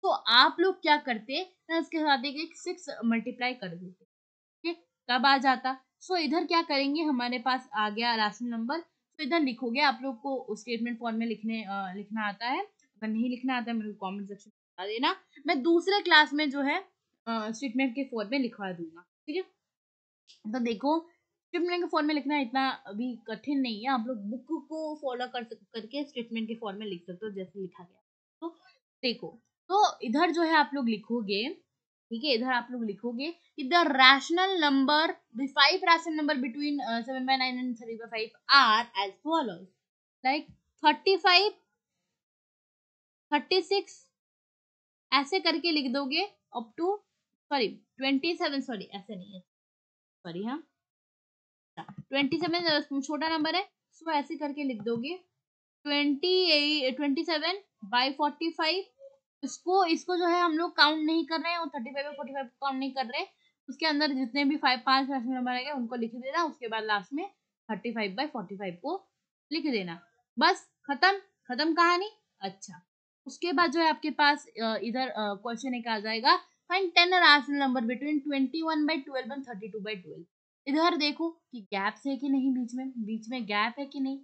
तो आप लोग क्या करते ना, इसके साथ एक 6 मल्टीप्लाई कर देते, ठीक है, कब आ जाता। सो इधर क्या करेंगे, हमारे पास आ गया रैशनल नंबर। तो इधर लिखोगे, आप लोग को स्टेटमेंट फॉर्म में लिखना आता है, अगर नहीं लिखना आता है मेरे को कमेंट सेक्शन में बता देना, मैं दूसरे क्लास में जो है स्टेटमेंट के फॉर्म में लिखवा दूंगा, ठीक है। तो देखो, स्टेटमेंट के फॉर्म में लिखना इतना अभी कठिन नहीं है, आप लोग बुक को फॉलो करके स्टेटमेंट के फॉर्म में लिख सकते हो जैसे लिखा गया। तो देखो, तो इधर जो है आप लोग लिखोगे, ठीक है, इधर आप लोग लिखोगे कि the rational number, the 5 rational number between 7/9 and 3/5 are as follows, like 35, 36, ऐसे करके लिख दोगे अप टू, सॉरी 27, सॉरी ऐसे नहीं है, सॉरी, हाँ 27 छोटा नंबर है, सो ऐसे करके लिख दोगे 27/45। इसको इसको जो है हम लोग काउंट नहीं कर रहे हैं, और 35 और 45 काउंट नहीं कर रहे, उसके अंदर जितने भी 5 रैशनल नंबर आएंगे उनको लिख देना, उसके बाद लास्ट में 35/45 को लिख देना, बस खत्म, खत्म कहानी। अच्छा, उसके बाद जो है आपके पास इधर क्वेश्चन एक आ जाएगा, find 10 rational number between 21/12 and 32/12। इधर देखो कि गैप्स है कि नहीं, बीच में गैप है कि नहीं,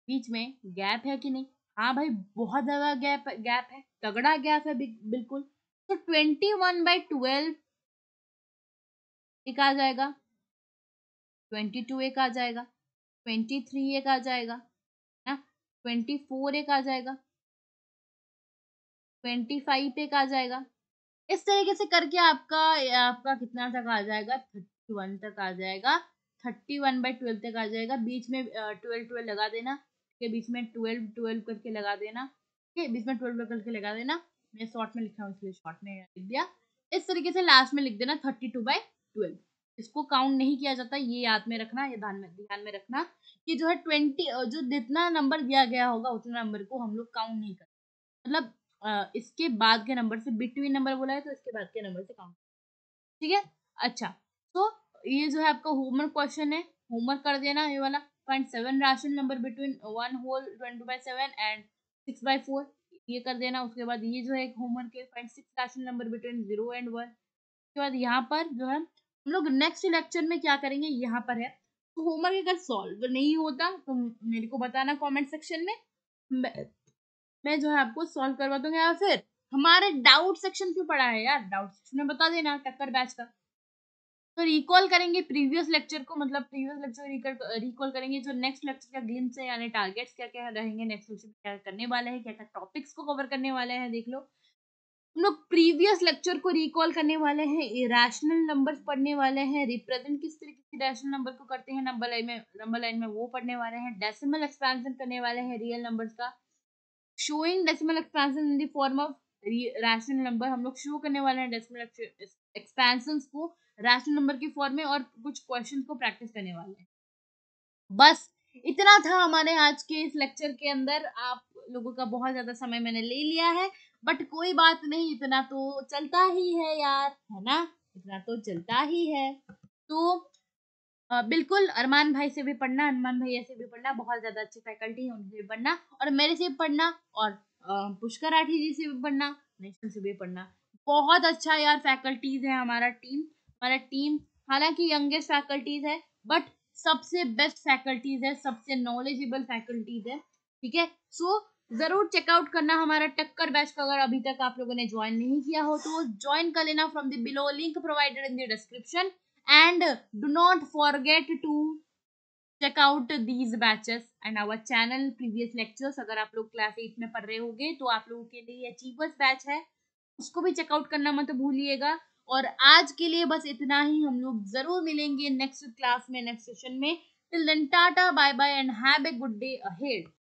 बीच में गैप है कि नहीं। हाँ भाई, बहुत ज्यादा गैप गैप है, तगड़ा गैप है बिल्कुल। तो 21/12 एक आ जाएगा, 22 एक आ जाएगा, 23 एक आ जाएगा ना, 24 एक आ जाएगा, 25 एक आ जाएगा। इस तरीके से करके आपका आपका कितना तक आ जाएगा, 31 तक आ जाएगा, 31/12 तक आ जाएगा। बीच में 12 लगा देना, के बीच में 12 करके लगा देना, ठीक है, बीच में 12 करके लगा देना। मैं शॉर्ट में लिखा हूँ इसलिए शॉर्ट में लिख दिया। इस तरीके से लास्ट में लिख देना 32/12। इसको काउंट नहीं किया जाता, ये याद में रखना, ये ध्यान में रखना कि जो है 20, जो जितना नंबर दिया गया होगा उतना नंबर को हम लोग काउंट नहीं करते, मतलब इसके बाद के नंबर से, बिटवीन नंबर बोला है तो इसके बाद के नंबर से काउंट, ठीक है। अच्छा, तो ये जो है आपका होमवर्क क्वेश्चन है, होमवर्क कर देना ये वाला, find 7 rational number between 1 whole 22/7 and 6/4, ये कर देना। उसके बाद ये जो है एक होमवर्क है, find 6 rational number between 0 and 1। उसके बाद यहाँ पर जो है हम लोग नेक्स्ट लेक्चर में क्या करेंगे, यहाँ पर है, तो होमवर्क अगर सॉल्व नहीं होता तो मेरे को बताना कमेंट सेक्शन में, मैं जो है आपको सॉल्व करवा दूंगा, या फिर हमारे डाउट सेक्शन क्यों पड़ा है यार, डाउट सेक्शन में बता देना टक्कर बैच का। तो रिकॉल करेंगे प्रीवियस लेक्चर को, मतलब प्रीवियस लेक्चर रिकॉल करेंगे, जो नेक्स्ट लेक्चर का ग्लिम्स है, यानी टारगेट्स क्या क्या रहेंगे, नेक्स्ट लेक्चर में क्या करने वाले हैं, क्या क्या टॉपिक्स को कवर करने वाले हैं, देख लो। हम लोग प्रीवियस लेक्चर को रिकॉल करने वाले हैं, इरेशनल नंबर्स पढ़ने वाले हैं, रिप्रेजेंट किस तरीके से रैशनल नंबर को करते हैं नंबर लाइन में वो पढ़ने वाले हैं, डेसिमल एक्सपेंशन करने वाले हैं रियल नंबर्स का, showing decimal expansion in the form of rational number, हम लोग शो करने वाले हैं डेसिमल एक्सपेंशन को रैशनल नंबर की फॉर्म में, और कुछ क्वेश्चन को प्रैक्टिस करने वाले हैं। बस इतना था हमारे आज के इस लेक्चर के अंदर। आप लोगों का बहुत ज्यादा समय मैंने ले लिया है, बट कोई बात नहीं, इतना तो चलता ही है यार, है ना, इतना तो चलता ही है। तो बिल्कुल अरमान भाई से भी पढ़ना, अरमान भैया से भी पढ़ना, बहुत ज्यादा अच्छी फैकल्टी है, उनसे भी पढ़ना, और मेरे से भी पढ़ना, और पुष्कर राठी जी से भी पढ़ना, नेशनल से भी पढ़ना। बहुत अच्छा यार फैकल्टीज है, हमारा टीम हालांकि यंगेस्ट फैकल्टीज है, बट सबसे बेस्ट फैकल्टीज है, सबसे नॉलेजेबल फैकल्टीज है। ठीक है, सो जरूर चेकआउट करना हमारा टक्कर बैच का, अगर अभी तक आप लोगों ने ज्वाइन नहीं किया हो तो ज्वाइन कर लेना from the below link provided in the description. And do not forget to check out these batches and our channel previous lectures। अगर आप लोग क्लास 8 में पढ़ रहे होंगे तो आप लोगों के लिए अचीवर्स बैच है, उसको भी चेकआउट करना मत भूलिएगा। और आज के लिए बस इतना ही, हम लोग जरूर मिलेंगे नेक्स्ट क्लास में, नेक्स्ट सेशन में। Till then tata bye bye and have a good day ahead.